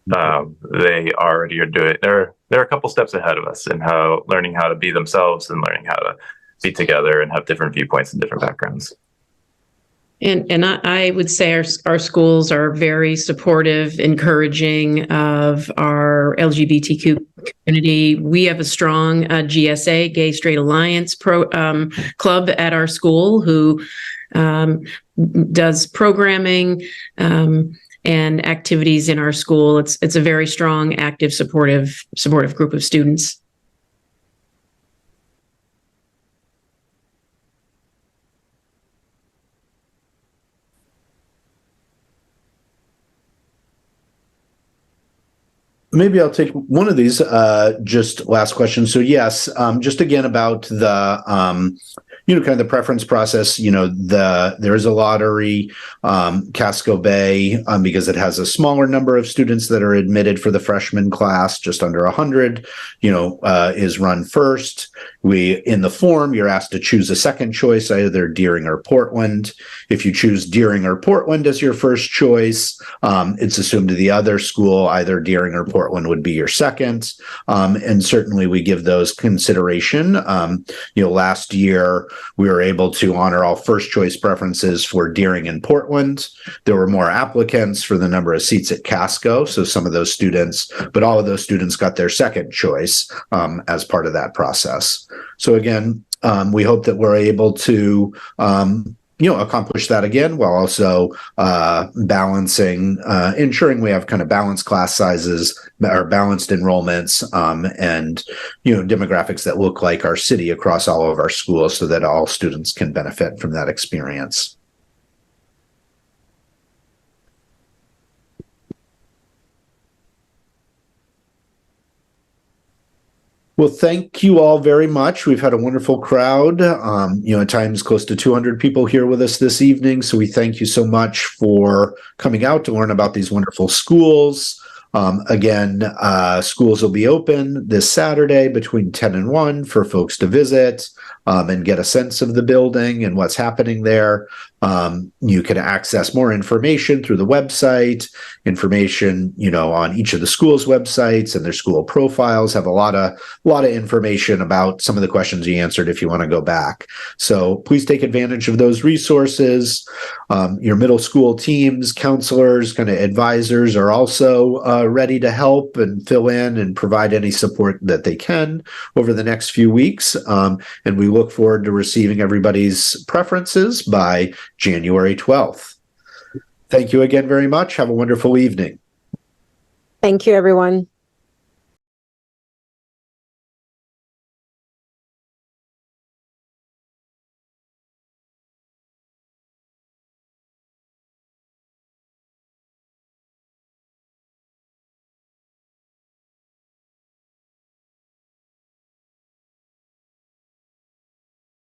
S11: They already are doing, they're a couple steps ahead of us in learning how to be themselves and learning how to be together and have different viewpoints and different backgrounds.
S23: And I would say our schools are very supportive, encouraging of our LGBTQ community. We have a strong GSA, Gay Straight Alliance club at our school who does programming and activities in our school. It's a very strong, active, supportive group of students.
S6: Maybe I'll take one of these, just last question. So yes, just again about the, kind of the preference process, there is a lottery, Casco Bay, because it has a smaller number of students that are admitted for the freshman class, just under 100, is run first. In the form, you're asked to choose a second choice, either Deering or Portland. If you choose Deering or Portland as your first choice, it's assumed the other school, either Deering or Portland, would be your second. And certainly we give those consideration. Last year, we were able to honor all first choice preferences for Deering and Portland. There were more applicants for the number of seats at Casco. So some of those students, but all of those students got their second choice as part of that process. So again, we hope that we're able to accomplish that again while also balancing, ensuring we have kind of balanced class sizes or balanced enrollments, and demographics that look like our city across all of our schools, so that all students can benefit from that experience. Well, thank you all very much. We've had a wonderful crowd. At times close to 200 people here with us this evening. So we thank you so much for coming out to learn about these wonderful schools. Again, schools will be open this Saturday between 10 and 1 for folks to visit and get a sense of the building and what's happening there. You can access more information through the website, information, on each of the schools' websites, and their school profiles have a lot of information about some of the questions you answered if you want to go back. So please take advantage of those resources. Your middle school teams, counselors, kind of advisors are also ready to help and fill in and provide any support that they can over the next few weeks. And we look forward to receiving everybody's preferences by January 12th. Thank you again very much. Have a wonderful evening.
S7: Thank you, everyone.